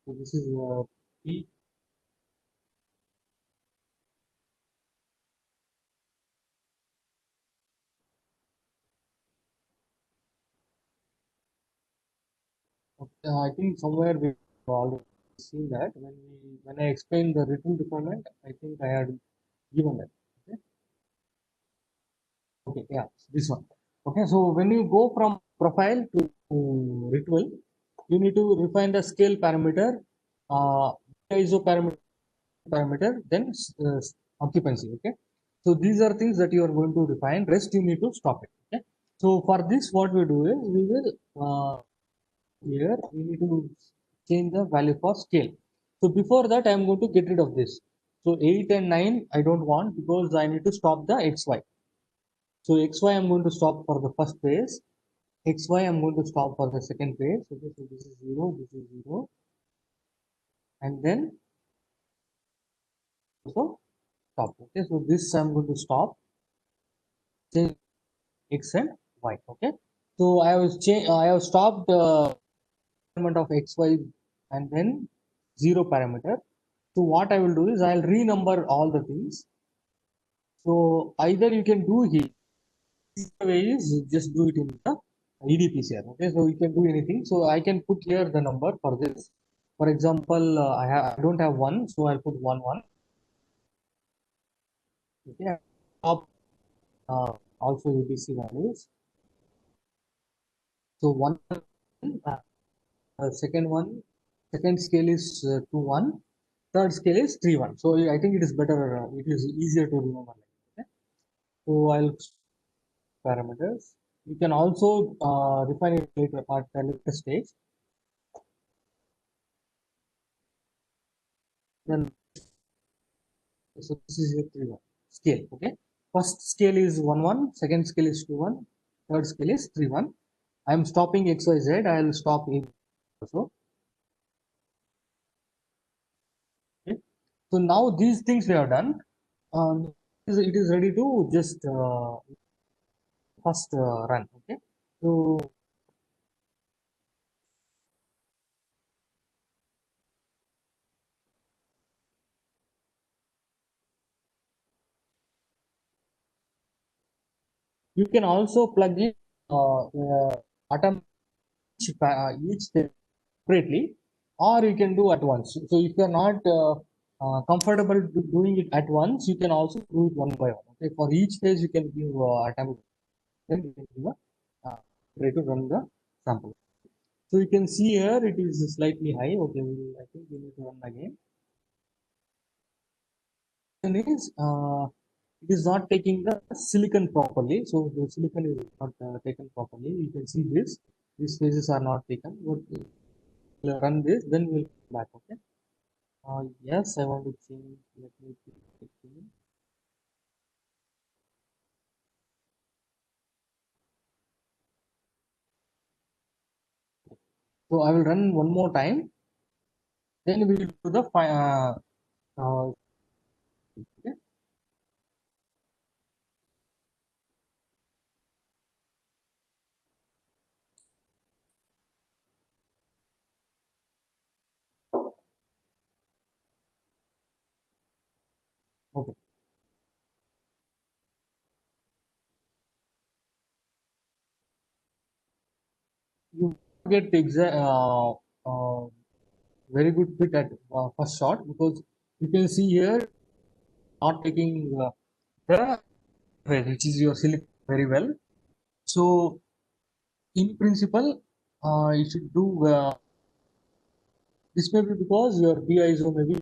So this is P. Okay, I think somewhere we already seen that when I explained the ritual requirement. I think I had given that. Okay. Okay, yeah, this one. Okay, so when you go from profile to ritual, you need to refine the scale parameter, ISO parameter, then occupancy. Okay, so these are things that you are going to refine. Rest you need to stop it. Okay, so for this, what we do is we will here we need to change the value for scale. So before that, I am going to get rid of this. So 8 and 9 I don't want because I need to stop the XY. So XY I'm going to stop for the first phase. XY I'm going to stop for the second phase. Okay, so this is 0, this is 0. And then also stop. Okay, so this I'm going to stop. Change X and Y. Okay. So I have stopped the element of XY and then 0 parameter. So what I will do is I'll renumber all the things. So either you can do here. The way is just do it in the EDPCR. Okay, so you can do anything. So I can put here the number for this. For example, I don't have one, so I'll put 1 1. Okay, top also EDC values. So second one, second scale is 2 1. Third scale is 3 1. So I think it is better. It is easier to remember. Okay, so I'll parameters. You can also refine it later at a later stage. Then so this is your 3 1 scale. Okay, first scale is 1 1, second scale is 2 1, third scale is 3 1. I am stopping XYZ. I will stop it also. Okay, so now these things we have done. It is ready to just first run. Okay, so you can also plug in atom each separately, or you can do at once. So if you are not comfortable doing it at once, you can also do it one by one. Okay, for each phase you can give attempt. Then you can give try to run the sample. So you can see here it is slightly high. Okay, I think we need to run again. One is it is not taking the silicon properly. So the silicon is not taken properly. You can see this. These phases are not taken. We'll run this, then we'll come back. Okay. Yes, I want to change. Let me change. So I will run one more time. Then we will do the okay. Okay. You get exact very good fit at first shot, because you can see here not taking the phase, which is your silicon very well. So in principle, you should do this may be because your BISO may be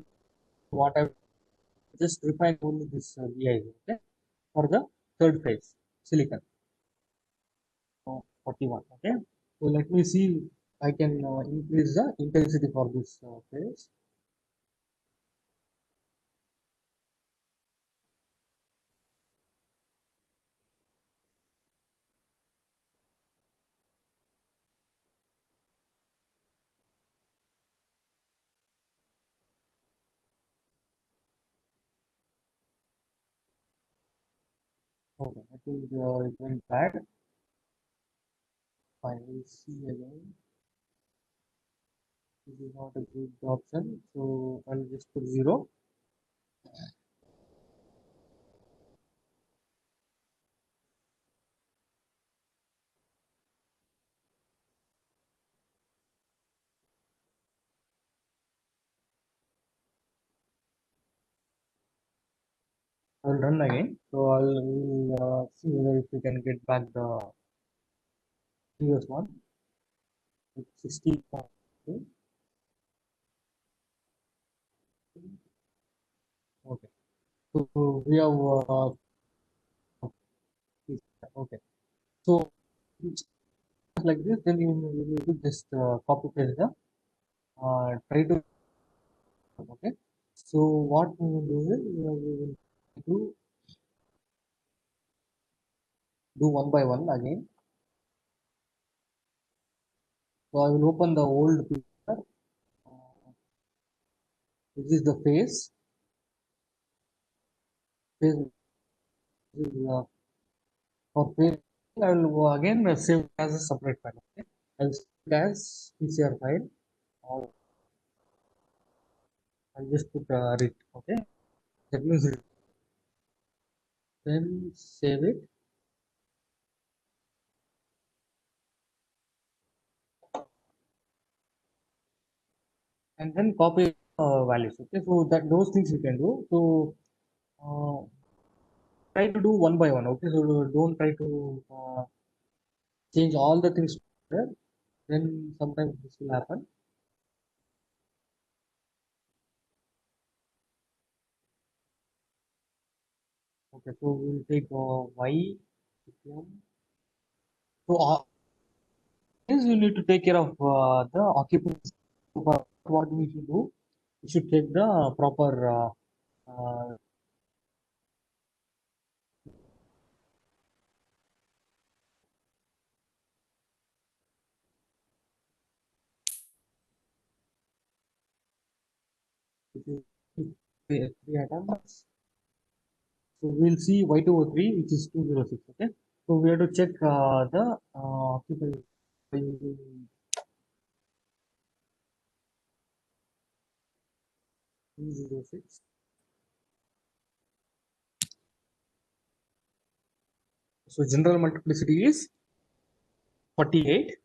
what I just refine only this BISO, okay, for the third phase silicon. So 41. Okay. So let me see. I can increase the intensity for this phase. Okay. I think it went bad. I will see again. This is not a good option. So I'll just put 0. I will run again. So I'll see whether if we can get back the previous one with 60. Okay. Okay. So we have okay. So it's like this, then you need to just copy paste the try to okay. So what we will do is we will do one by one again. So I will open the old picture. This is the face. Face is, for face. I will go again save as a separate file. Okay. I will save it as PCR file. Or I'll just put read. Okay. That means read. Then save it. And then copy values. Okay. So that those things you can do. So uh, try to do one by one. Okay. So don't try to change all the things there. Then sometimes this will happen. Okay. So we'll take y. So is you need to take care of the occupancy. What we should do, we should take the proper three atoms. So we'll see Y203, which is 206. Okay. So we have to check the occupancy by using 206. So general multiplicity is 48.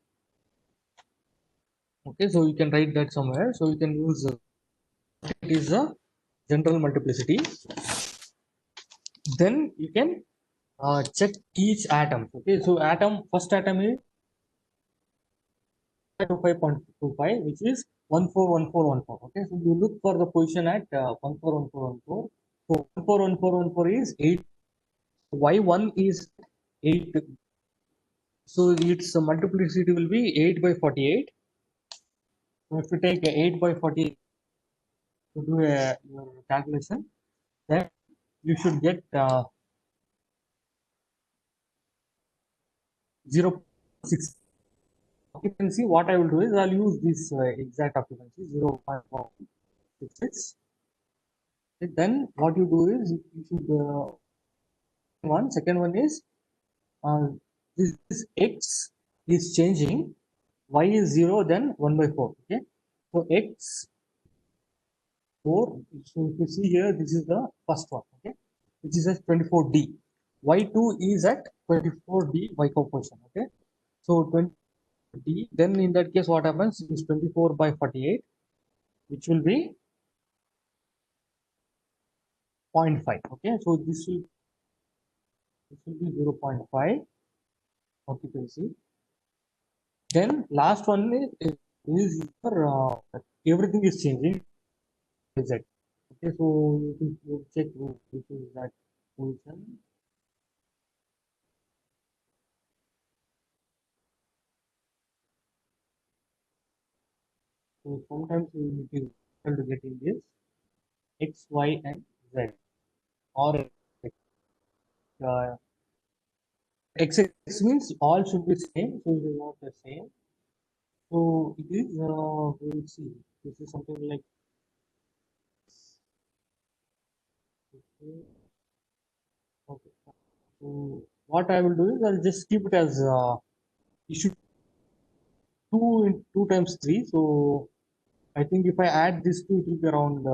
Okay. So you can write that somewhere. So you can use it is general multiplicity, then you can check each atom. Okay, so first atom is 25.25, which is 141414. Okay, so you look for the position at 141414. So 141414 is 8. Y1 is 8. So its multiplicity will be 8 by 48. So if you take 8 by 48 to do your calculation, then you should get 0.6 occupancy. What I will do is I'll use this exact occupancy 0.166. Then what you do is you should second one is uh, this x is changing, y is 0, then 1 by 4. Okay, so x 4. So if you see here, this is the first one. Okay, which is at 24D. Y2 is at 24D y composition. Okay, so 20D. Then in that case, what happens is 24 by 48, which will be 0.5. Okay, so this will be 0.5 occupancy. Then last one is your everything is changing. Z. Okay, so you check which is that position. So sometimes it is difficult to get in this x, y, and z, or uh, x means all should be same, so it is not the same. So it is we will see. This is something like okay. Okay. So what I will do is I'll just keep it as issue 2 times 3. So I think if I add this two, it will be around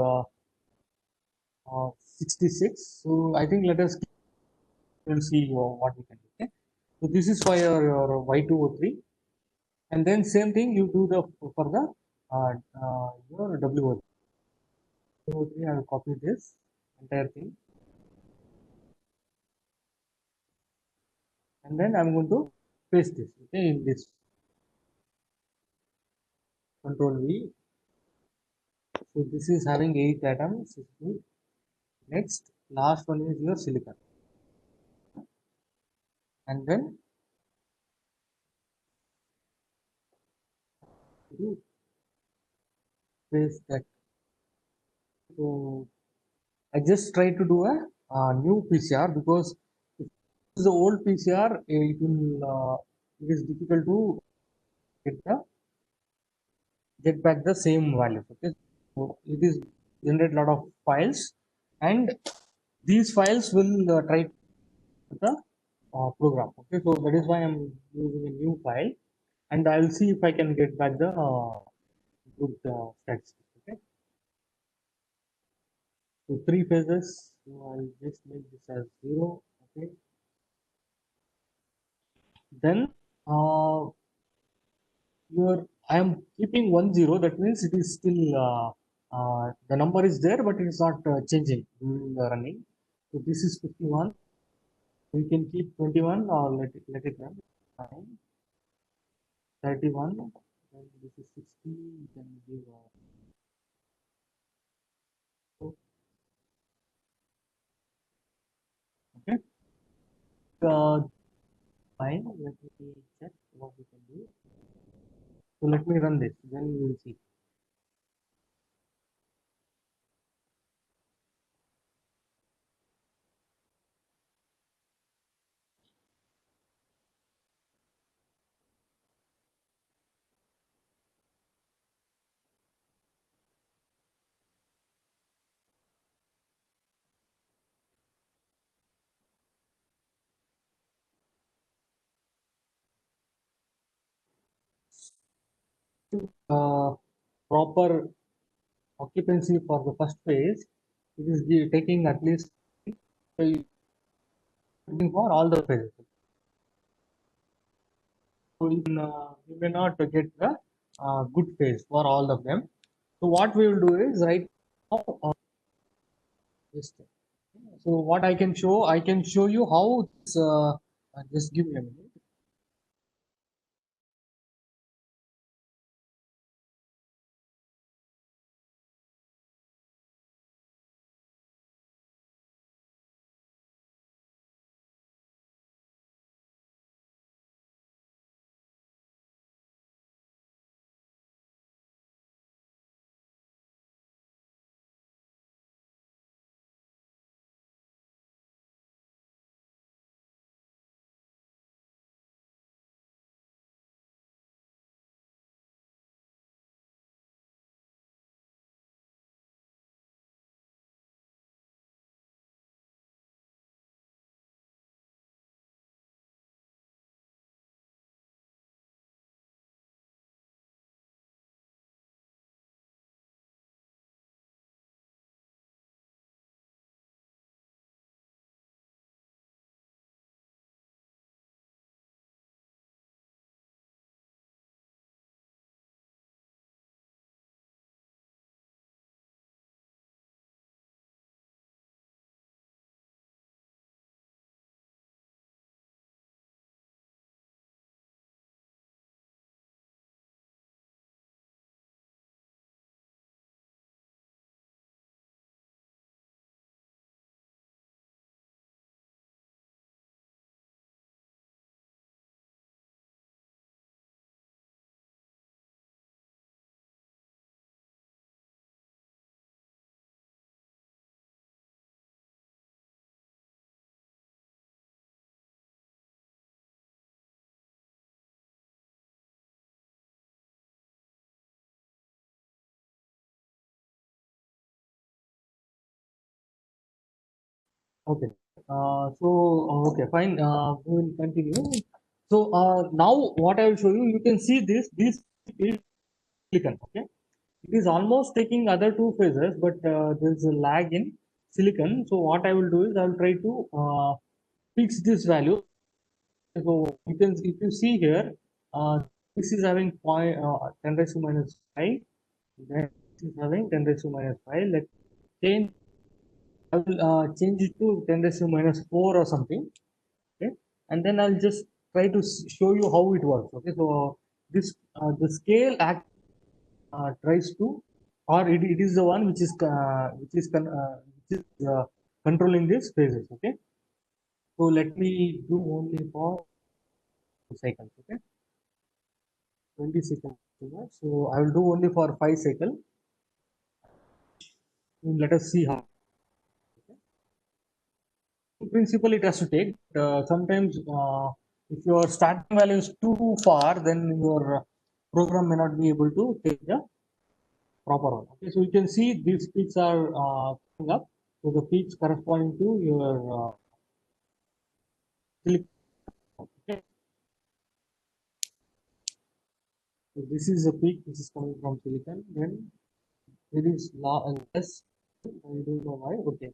66. So I think let us we'll see what we can do. Okay. So this is for your Y203, and then same thing you do the for the your W03. I will copy this entire thing, and then I'm going to paste this. Okay, in this Control V. So this is having 8 atoms. Next, last one is your silicon, and then you paste that. So I just try to do a new PCR because if it's the old PCR, it is difficult to get the get back the same values. Okay, so it is generate a lot of files, and these files will try to the program. Okay, so that is why I'm using a new file, and I'll see if I can get back the good statistics. Okay, so 3 phases. So I'll just make this as 0. Okay, then your I am keeping 1 0. That means it is still the number is there, but it is not changing during the running. So this is 51. We can keep 21 or let it run. Fine. 31. Then this is 60. You can give okay. Fine. Let me check what we can do. So let me run this. Then we will see. Uh, Proper occupancy for the first phase, it is taking at least for all the phases. So you may not get the good phase for all of them. So what we will do is right now Just so what I can show you how this, just give me a minute. Okay. Okay, fine. We will continue. So now what I will show you, you can see this. This is silicon. Okay. It is almost taking other two phases, but there is a lag in silicon. So what I will do is I will try to fix this value. So you can, if you see here, this is having 10 raised to minus 5. Then this is having 10 raised to minus 5. Let's change. I will change it to 10 raised to minus 4 or something. Okay, and then I'll just try to show you how it works. Okay, so this the scale act tries to, or it is the one which is controlling these phases. Okay, so let me do only for 2 cycles. Okay, 20 seconds. So I will do only for 5 cycles. Let us see how. In principle, it has to take. Sometimes, if your starting value is too far, then your program may not be able to take the proper one. Okay, so you can see these peaks are coming up. So the peaks corresponding to your silicon. Okay, so this is a peak which is coming from silicon. Then there is less. I don't know why. Okay.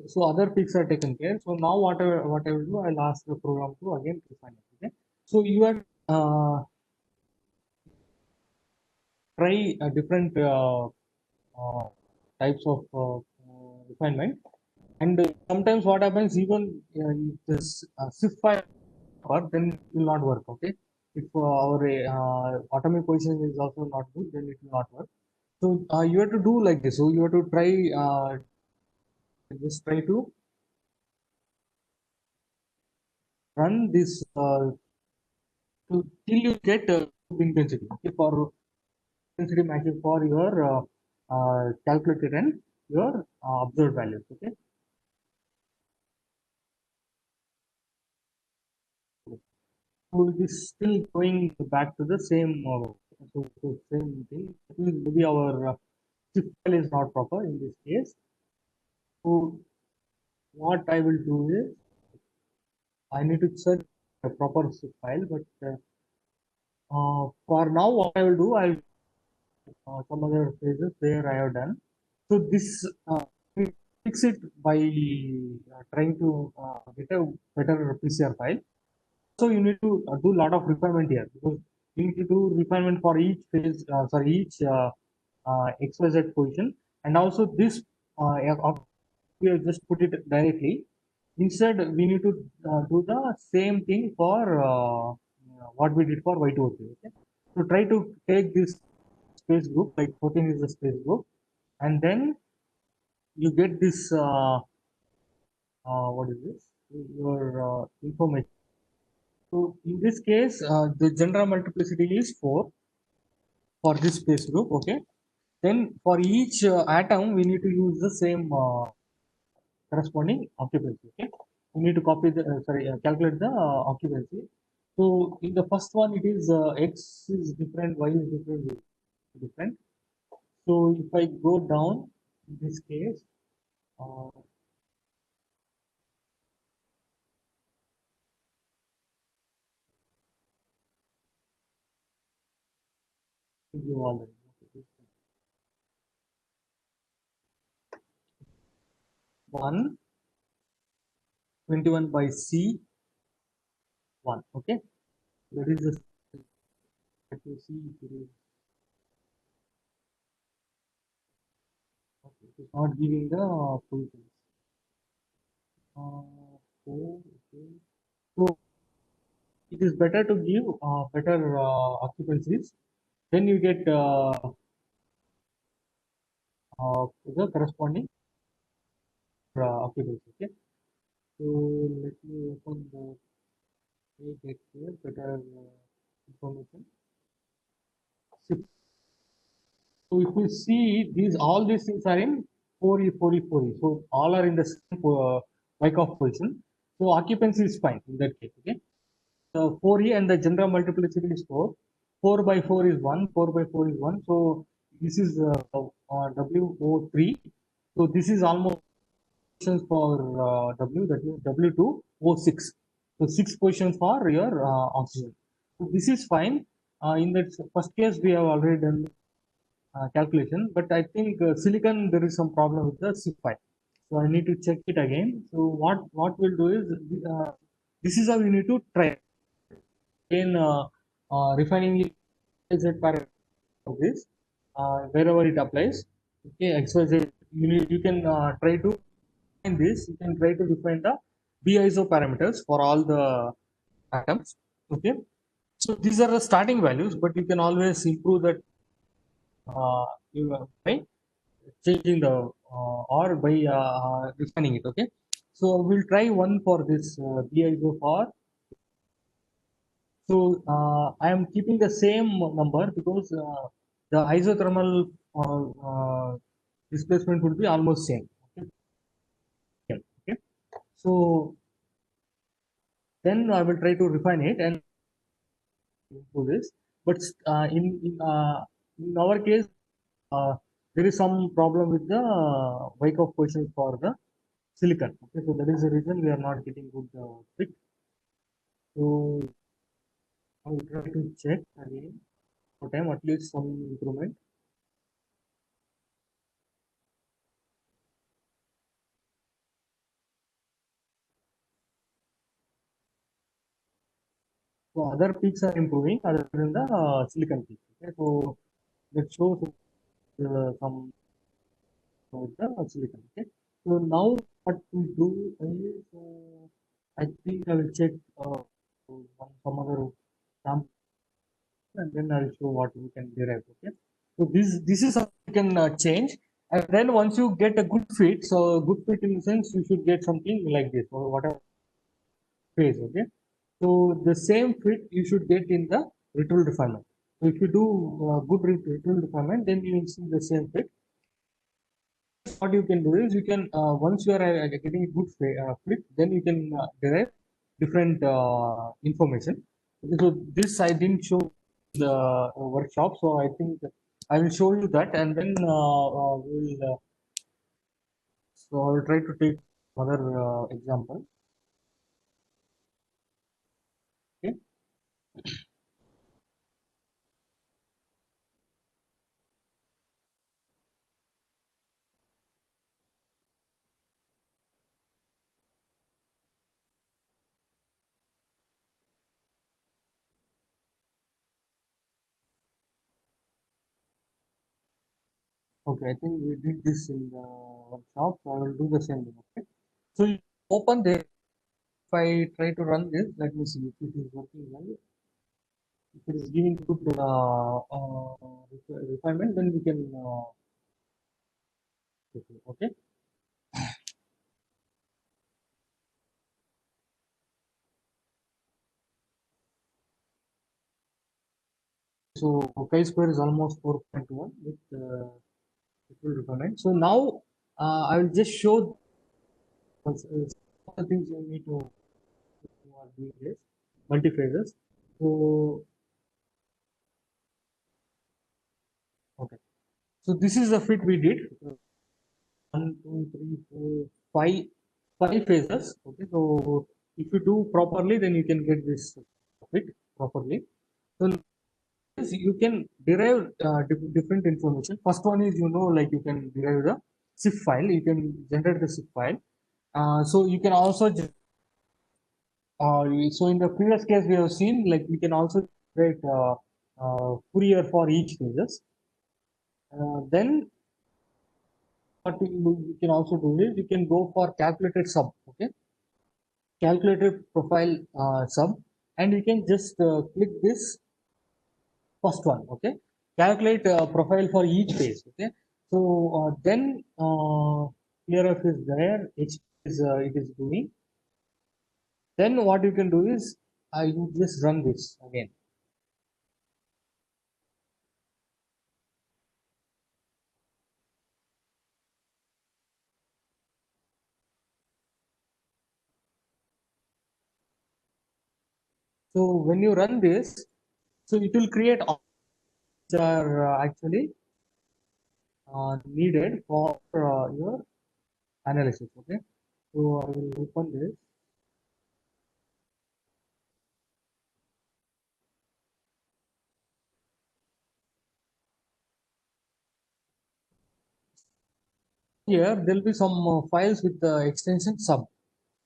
So other peaks are taken care. So now what I will do, I'll ask the program to again refine it. Okay. So you are try different uh, types of refinement. And sometimes what happens, even if this Subfile work, then it will not work. Okay, if our atomic position is also not good, then it will not work. So you have to do like this. So you have to try, just try to run this till you get intensity. Okay, for intensity matches for your calculated and your observed values. Okay. So it is still going back to the same same thing. Maybe our shift file is not proper in this case. So what I will do is I need to search a proper shift file. But for now, what I will do, I'll some other phases where I have done. So this we fix it by trying to get a better PCR file. So you need to do a lot of refinement here, because you need to do refinement for each phase, sorry, each XYZ position, and also this we have just put it directly. Instead, we need to do the same thing for what we did for Y2O3. Okay? So try to take this space group, like 14 is the space group, and then you get this, what is this? Your information. So in this case, the general multiplicity is 4 for this space group. Okay. Then for each atom, we need to use the same corresponding occupancy. Okay. We need to copy the calculate the occupancy. So in the first one, it is x is different, y is different, z is different. So if I go down in this case, uh, give all the 1 21 by C 1. Okay, that is the let me see if it is okay. It is not giving the positions. Okay. So it is better to give better occupancies. Then you get the corresponding occupancy. Okay. So let me open the get here better information. So if you see these, all these things are in 4E, 4E, 4E. So all are in the same Wyckoff position. So occupancy is fine in that case. Okay. 4E and the general multiplicity is 4. 4 by 4 is 1. 4 by 4 is 1. So this is WO3. So this is almost positions for W, that means W2 O6. So 6 positions for your oxygen. So this is fine. In that first case, we have already done calculation, but I think silicon there is some problem with the Subfile. So I need to check it again. So what we'll do is this is how you need to try again refining it as a parameter of this wherever it applies. Okay, XYZ you can try to find this. You can try to define the BISO parameters for all the atoms. Okay, so these are the starting values, but you can always improve that by changing the or by refining it. Okay, so we'll try one for this BISO for. So I am keeping the same number because the isothermal displacement would be almost same. Okay. Okay. So then I will try to refine it and do this. But in our case, there is some problem with the Wyckoff position for the silicon. Okay, so that is the reason we are not getting good fit. So I will try to check again for time at least some improvement. So other peaks are improving other than the silicon peak. Okay, so that shows some with the silicon. Okay, so now what we do is I think I will check some other sample and then I'll show what we can derive. Okay, so this is something you can change, and then once you get a good fit, so good fit in the sense you should get something like this or whatever phase. Okay, so the same fit you should get in the Rietveld refinement. So if you do good Rietveld refinement, then you will see the same fit. What you can do is you can once you are getting a good fit, then you can derive different information. Okay, so this I didn't show the workshop, so I think I will show you that, and then we'll so I will try to take another example. Okay. Okay, I think we did this in the workshop, so I will do the same thing. Okay, so you open this. If I try to run this, let me see if it is working well. If it is giving good refinement, then we can. Okay, so chi-square is almost 4.1 with equal refinement. So now I will just show the things you need to do this multiphases. So okay, so this is the fit we did. One, two, three, four, five phases. Okay, so if you do properly, then you can get this fit properly. So you can derive different information. First one is, like you can derive the zip file. You can generate the zip file. So you can also so in the previous case we have seen, like we can also generate Fourier for each phases. Then what we can also do is we can go for calculated sum. Okay, calculated profile sum, and we can just click this first one. Okay, calculate profile for each phase. Okay, so then clearf is there, h is it is doing. Then what you can do is you just run this again. So when you run this, so it will create all which are actually needed for your analysis. Okay, so I will open this. Here there will be some files with the extension sub.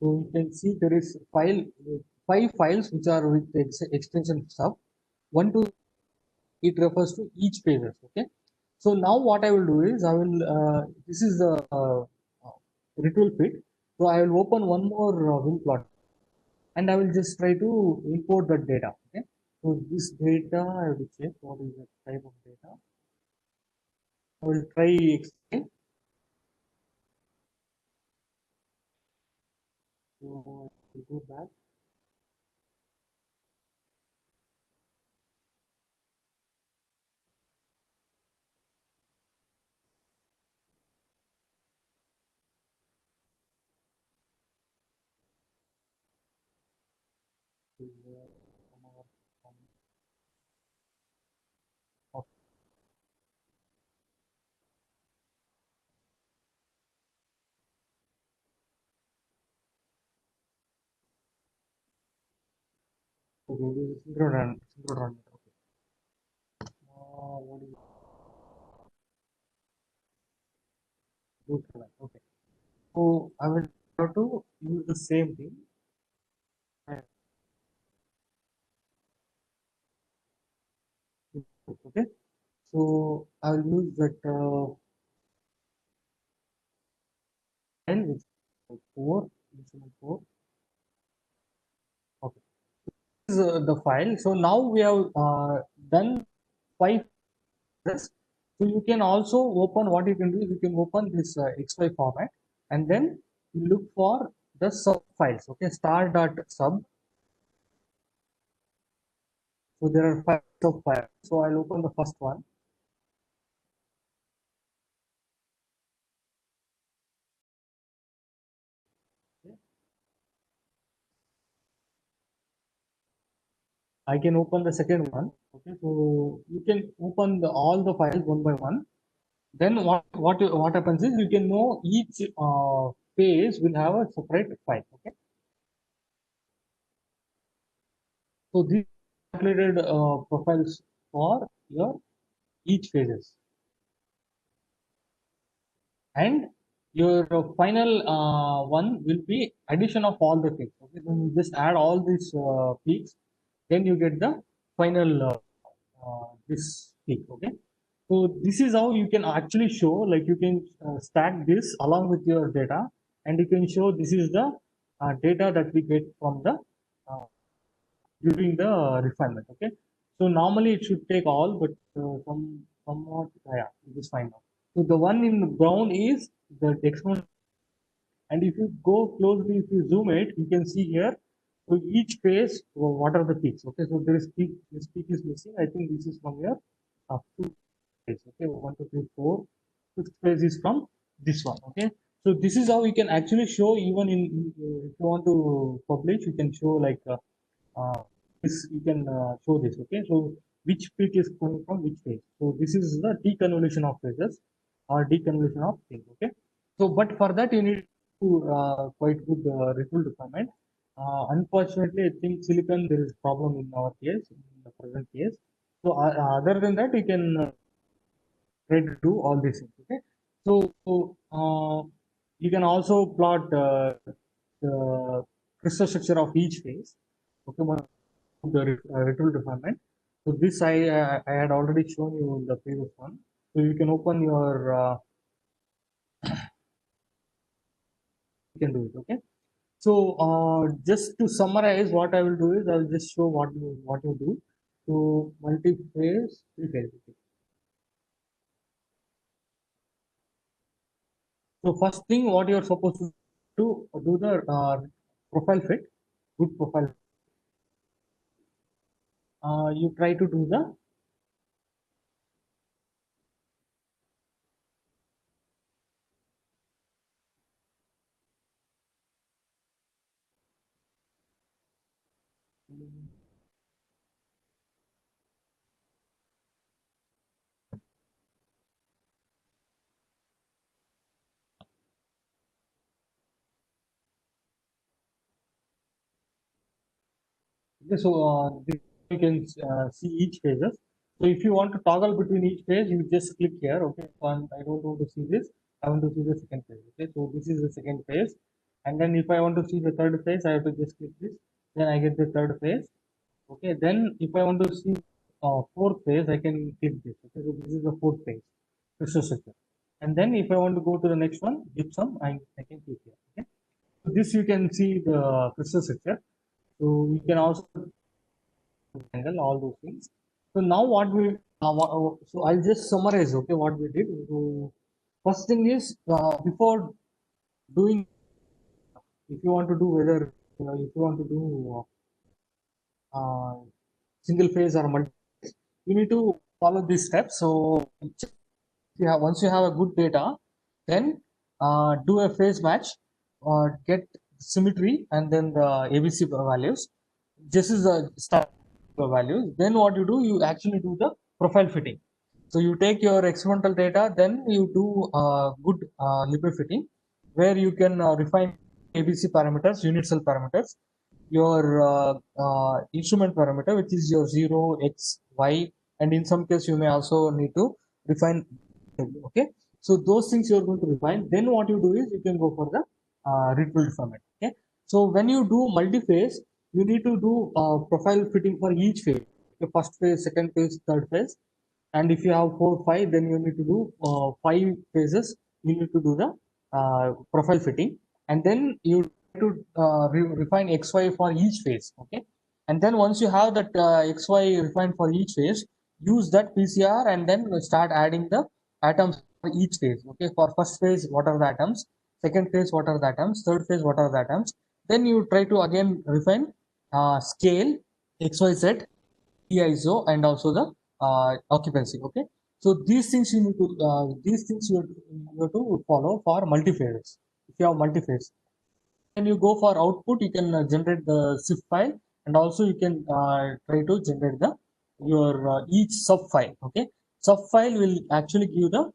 So you can see there is five files which are with the extension sub. One to it refers to each pages. Okay. So now what I will do is I will this is the ritual fit. So I will open one more win plot and I will just try to import the data. Okay. So this data I will check what is the type of data. I will try explain. So I will go back. To, okay. Okay, this is synchro run. Synchro run. Okay. What is root color? Okay. So I will have to use the same thing. Okay. So I will use that file which is 4, decimal 4. Okay. This is the file. So now we have done 5 phases. So you can also open, what you can do is you can open this XY format and then you look for the sub files. Okay. Star.sub. So there are 5 sub files. So I'll open the first one. Okay. I can open the second one. Okay, so you can open all the files one by one. Then what happens is you can know each phase will have a separate file. Okay, so these calculated profiles for your each phases, and your final one will be addition of all the things. Okay, then you just add all these peaks, then you get the final this peak. Okay. So this is how you can actually show, like you can stack this along with your data, and you can show this is the data that we get from the uh, during the refinement. Okay, so normally it should take all, but somewhat yeah, it is fine now. So the one in brown is the exponent, and if you go closely, if you zoom it, you can see here. So each phase, what are the peaks? Okay, so there is peak. This peak is missing. I think this is from your fifth phase. Okay, 1, 2, 3, 4. Fifth phase is from this one. Okay, so this is how we can actually show even if you want to publish, you can show like uh, this. You can show this. Okay, so which peak is coming from which phase? So this is the deconvolution of phases or deconvolution of things. Okay, so but for that you need to quite good Rietveld refinement. Unfortunately, I think silicon there is problem in our case, in the present case. So other than that, you can try to do all these things. Okay, so you can also plot the crystal structure of each phase. Okay, the Rietveld refinement. So this I had already shown you in the previous one. So you can open your you can do it. Okay. So just to summarize, what I will do is I will just show what you do. So multi-phase, three-phase. Okay. So first thing, what you are supposed to do the profile fit, good profile. You try to do the okay, so this you can see each phases. So if you want to toggle between each phase, you just click here. Okay, so I don't want to see this. I want to see the second phase. Okay, so this is the second phase, and then if I want to see the third phase, I have to just click this. Then I get the third phase. Okay, then if I want to see fourth phase, I can click this. Okay, so this is the fourth phase, crystal structure. And then if I want to go to the next one, gypsum, I can click here. Okay, so this you can see the crystal structure. So you can also angle all those things. So now what we so I'll just summarize. Okay, what we did. So first thing is before doing, if you want to do whether if you want to do uh, single phase or multi, you need to follow these steps. So once you have a good data, then do a phase match, get symmetry, and then the ABC values. This is the start values. Then what you do, you actually do the profile fitting. So you take your experimental data, then you do good libre fitting, where you can refine ABC parameters, unit cell parameters, your instrument parameter, which is your 0, x, y, and in some case you may also need to refine. Okay, so those things you are going to refine. Then what you do is you can go for the Rietveld refinement. Okay, so when you do multi-phase, you need to do profile fitting for each phase. The first phase, second phase, third phase, and if you have 4 5, then you need to do 5 phases. You need to do the profile fitting, and then you need to refine xy for each phase. Okay, and then once you have that xy refined for each phase, use that PCR and then start adding the atoms for each phase. Okay, for first phase, what are the atoms? Second phase, what are the atoms? Third phase, what are the atoms? Then you try to again refine scale, xyz, ISO, and also the occupancy. Okay, so these things you need to you have to follow for multi-phase. If you have multi-phase, when you go for output, you can generate the zip file, and also you can try to generate the your each sub file. Okay, sub file will actually give the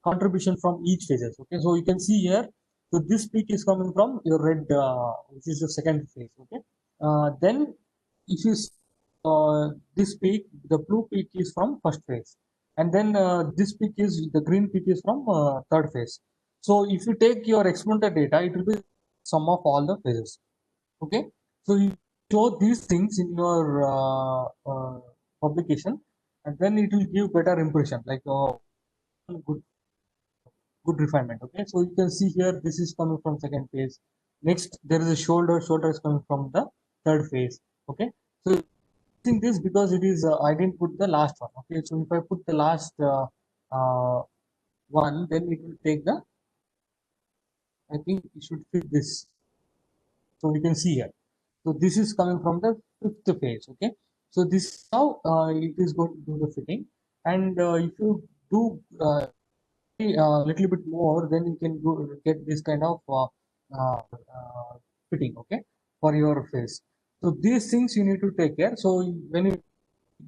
contribution from each phases. Okay, so you can see here, so this peak is coming from your red, which is the second phase. Okay, then if you this peak, the blue peak is from first phase, and then this peak is the green peak is from third phase. So if you take your experimental data, it will be sum of all the phases. Okay, so you show these things in your publication, and then it will give better impression, like good good refinement. Okay, so you can see here this is coming from second phase. Next there is a shoulder is coming from the third phase. Okay, so using this because it is I didn't put the last one. Okay, so if I put the last uh, one, then it will take the, I think it should fit this. So you can see here, so this is coming from the fifth phase. Okay, so this is how it is going to do the fitting. And if you do a little bit more, then you can go get this kind of fitting. Okay, for your face. So these things you need to take care. So when you,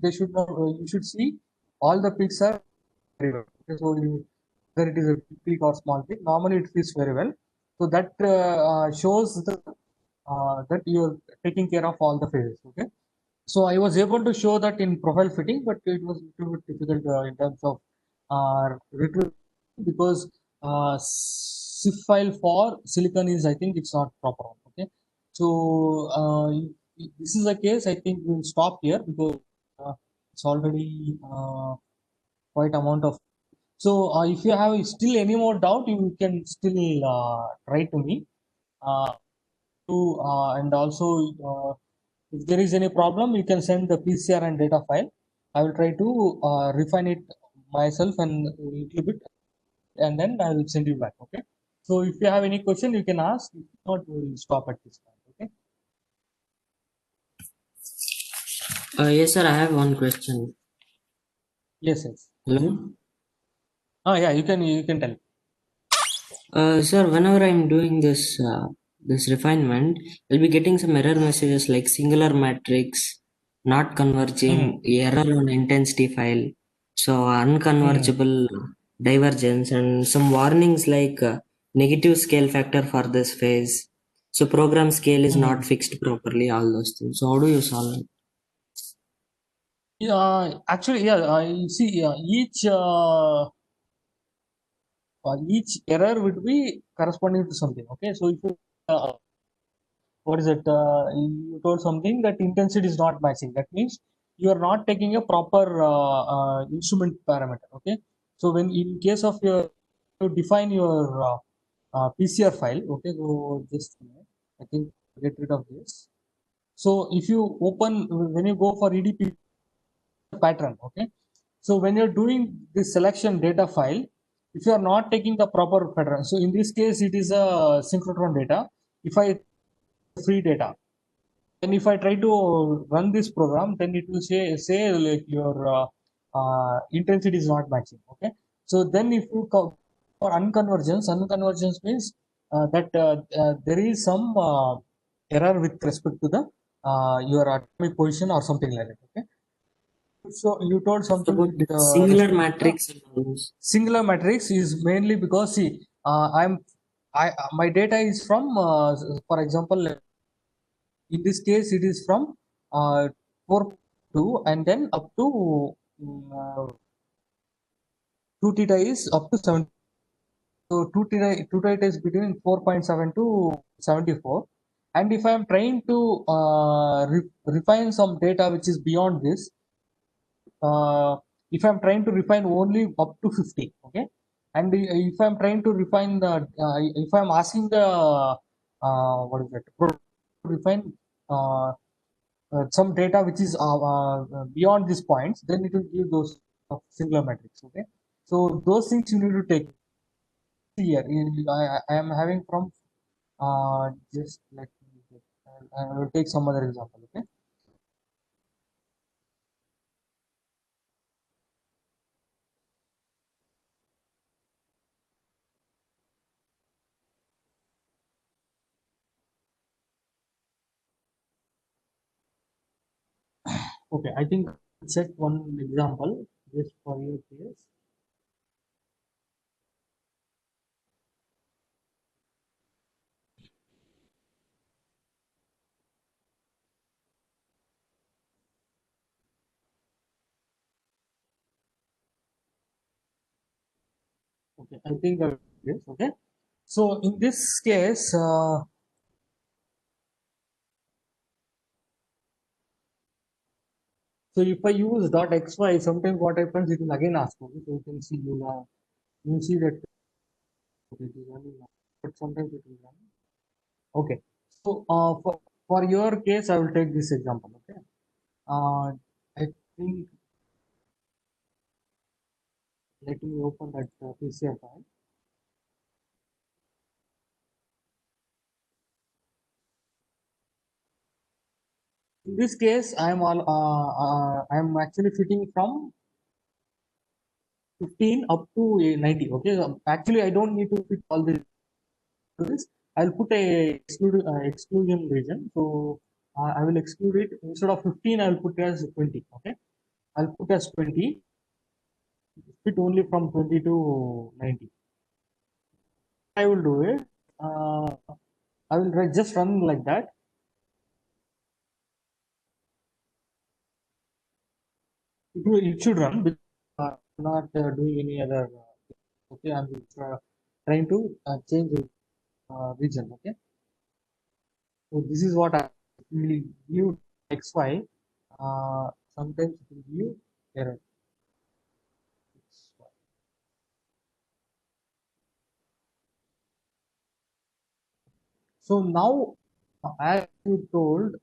they should not, you should see all the peaks are very well. Okay, so you, whether it is a big peak or small peak, normally it fits very well. So that shows the that you're taking care of all the phases. Okay, so I was able to show that in profile fitting, but it was a little bit difficult in terms of retrieval, because file for silicon is, I think it's not proper one. Okay, so if this is the case, I think we'll stop here, because it's already quite amount of. So if you have still any more doubt, you can still write to me. Uh, and also if there is any problem, you can send the PCR and data file. I will try to refine it myself and a little bit, and then I will send you back. Okay, so if you have any question, you can ask. If not, we will stop at this point. Okay. Yes, sir, I have one question. Yes, yes. Hello? Yeah, you can tell. Sir, whenever I'm doing this refinement, I'll be getting some error messages like singular matrix, not Mm-hmm. converging, error on intensity file, so Mm-hmm. unconvergible divergence, and some warnings like negative scale factor for this phase. So program scale is not Mm-hmm. fixed properly, all those things. So how do you solve it? Yeah, actually, yeah, I see. Each error would be corresponding to something. Okay, so if you what is it? You told something that intensity is not matching. That means you are not taking a proper instrument parameter. Okay, so when in case of your, you define your PCR file. Okay, so just a minute. I think get rid of this. So if you open, when you go for EDP pattern. Okay, so when you're doing this selection data file, if you are not taking the proper pattern, so in this case it is a synchrotron data. If I free data, and if I try to run this program, then it will say like your intensity is not matching. Okay, so then if you for unconvergence means that there is some error with respect to the your atomic position or something like that. Okay, so you told something About with the singular respect to the matrix and all those. singular matrix is mainly because, see, my data is from for example, in this case it is from 4 and then up to 2 theta is up to 7. So 2 theta is between 4.7 to 74. And if I am trying to refine some data which is beyond this, if I'm trying to refine only up to 50. Okay, and if I'm trying to refine the if I'm asking the what is it, refine uh, some data which is beyond these points, then it will give those singular metrics. Okay, so those things you need to take here. I am having from just let me I will take some other example. Okay, okay, I think check one example just for your case. Okay, I think that is okay. So in this case, So if I use dot xy, sometimes what happens, it will again ask me. So you can see you see that it is running now, but sometimes it will run. Okay. So for your case, I will take this example. Okay. I think let me open that PCR file. In this case, I am actually fitting from 15 up to 90. Okay. Actually, I don't need to fit all this. I'll put a exclusion region. So I will exclude it instead of 15. I will put as 20. Okay. I'll put as 20. Fit only from 20 to 90. I will do it. Uh, I will just run like that. It should run because not doing any other. Okay, I'm trying to change the region. Okay, so this is what I will give xy. Sometimes it will give error. So now, as you told,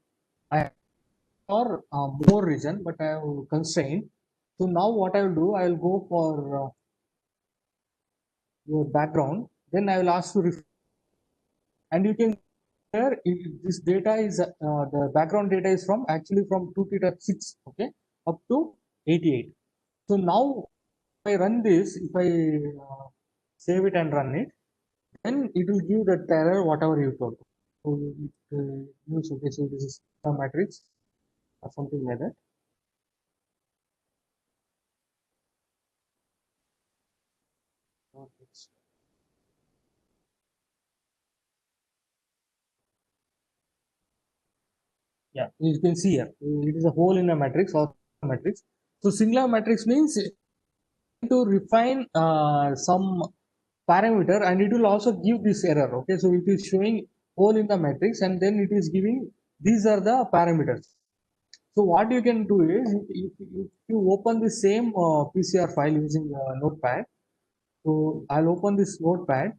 I have for more region, but I have constraint. So now what I will do, I will go for your background. Then I will ask to and you can here this data is the background data is from actually from 2t6, okay, up to 88. So now if I run this, if I save it and run it, then it will give that error whatever you told. So it use, okay, so this is a matrix or something like that. Yeah, you can see here it is a hole in a matrix or matrix. So singular matrix means to refine some parameter, and it will also give this error. Okay, so it is showing hole in the matrix and then it is giving these are the parameters. So what you can do is if you open the same PCR file using notepad. So I'll open this notepad.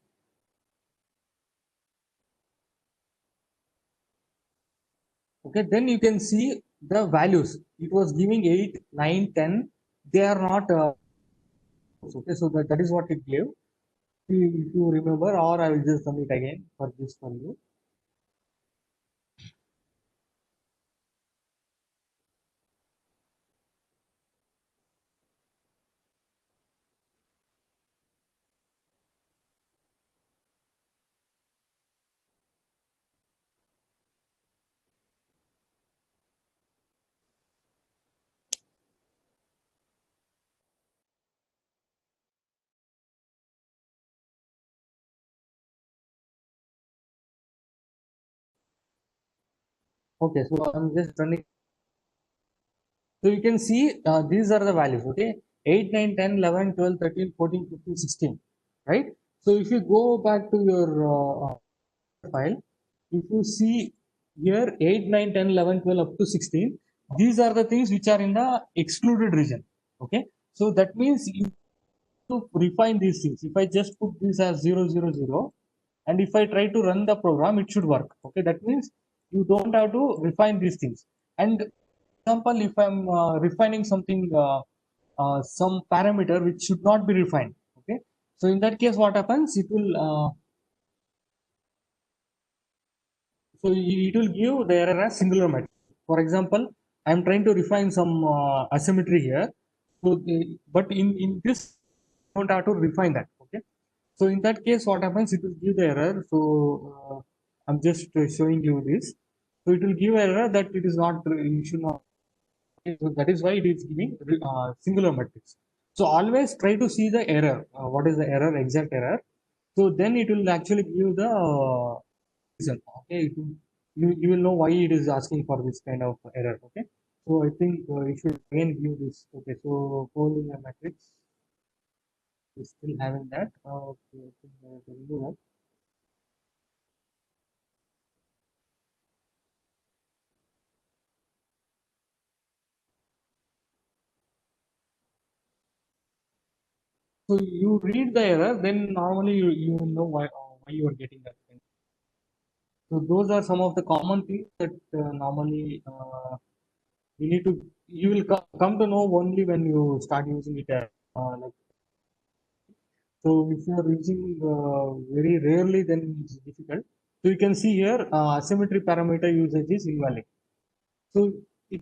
Okay, then you can see the values. It was giving 8, 9, 10. They are not okay, so that is what it gave. If you remember, or I will just run it again for this for you. Okay, so I'm just running. So you can see these are the values. Okay, 8, 9, 10, 11, 12, 13, 14, 15, 16. Right. So if you go back to your file, if you see here 8, 9, 10, 11, 12 up to 16, these are the things which are in the excluded region. Okay, so that means you to refine these things. If I just put this as 0, 0, 0, and if I try to run the program, it should work. Okay, that means you don't have to refine these things. And example, if I'm refining something, some parameter which should not be refined. Okay, so in that case, what happens? It will so it will give the error as singular matrix. For example, I am trying to refine some asymmetry here. So, but in this, you don't have to refine that. Okay. So in that case, what happens? It will give the error. So I'm just showing you this. So it will give error that it is not. You should not. So that is why it is giving singular matrix. So always try to see the error. What is the error? Exact error. So then it will actually give the reason. Okay, you will know why it is asking for this kind of error. Okay, so I think you should again view this. Okay, so calling a matrix is still having that. Okay, I think I have to remove that. So you read the error, then normally you will know why you are getting that thing. So those are some of the common things that normally you need to, you will come to know only when you start using it. Like, so if you are using very rarely, then it's difficult. So you can see here, symmetry parameter usage is invalid. So it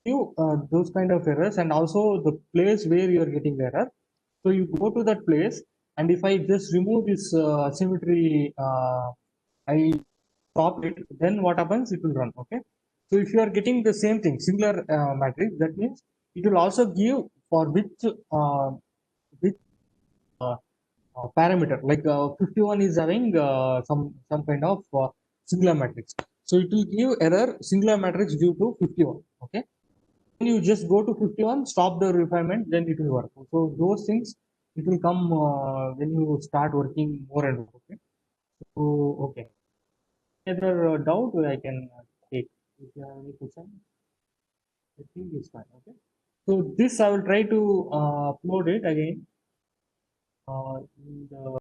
you those kind of errors, and also the place where you are getting the error. So you go to that place, and if I just remove this symmetry, I stop it, then what happens? It will run. Okay. So if you are getting the same thing, similar matrix, that means it will also give for which uh, parameter. Like 51 is having some kind of singular matrix. So it will give error singular matrix due to 51. Okay. When you just go to 51, stop the refinement, then it will work. So those things, it will come when you start working more and more. Okay. So okay. Any other doubt I can take? If you have any question, I think it's fine. Okay. So this I will try to upload it again in the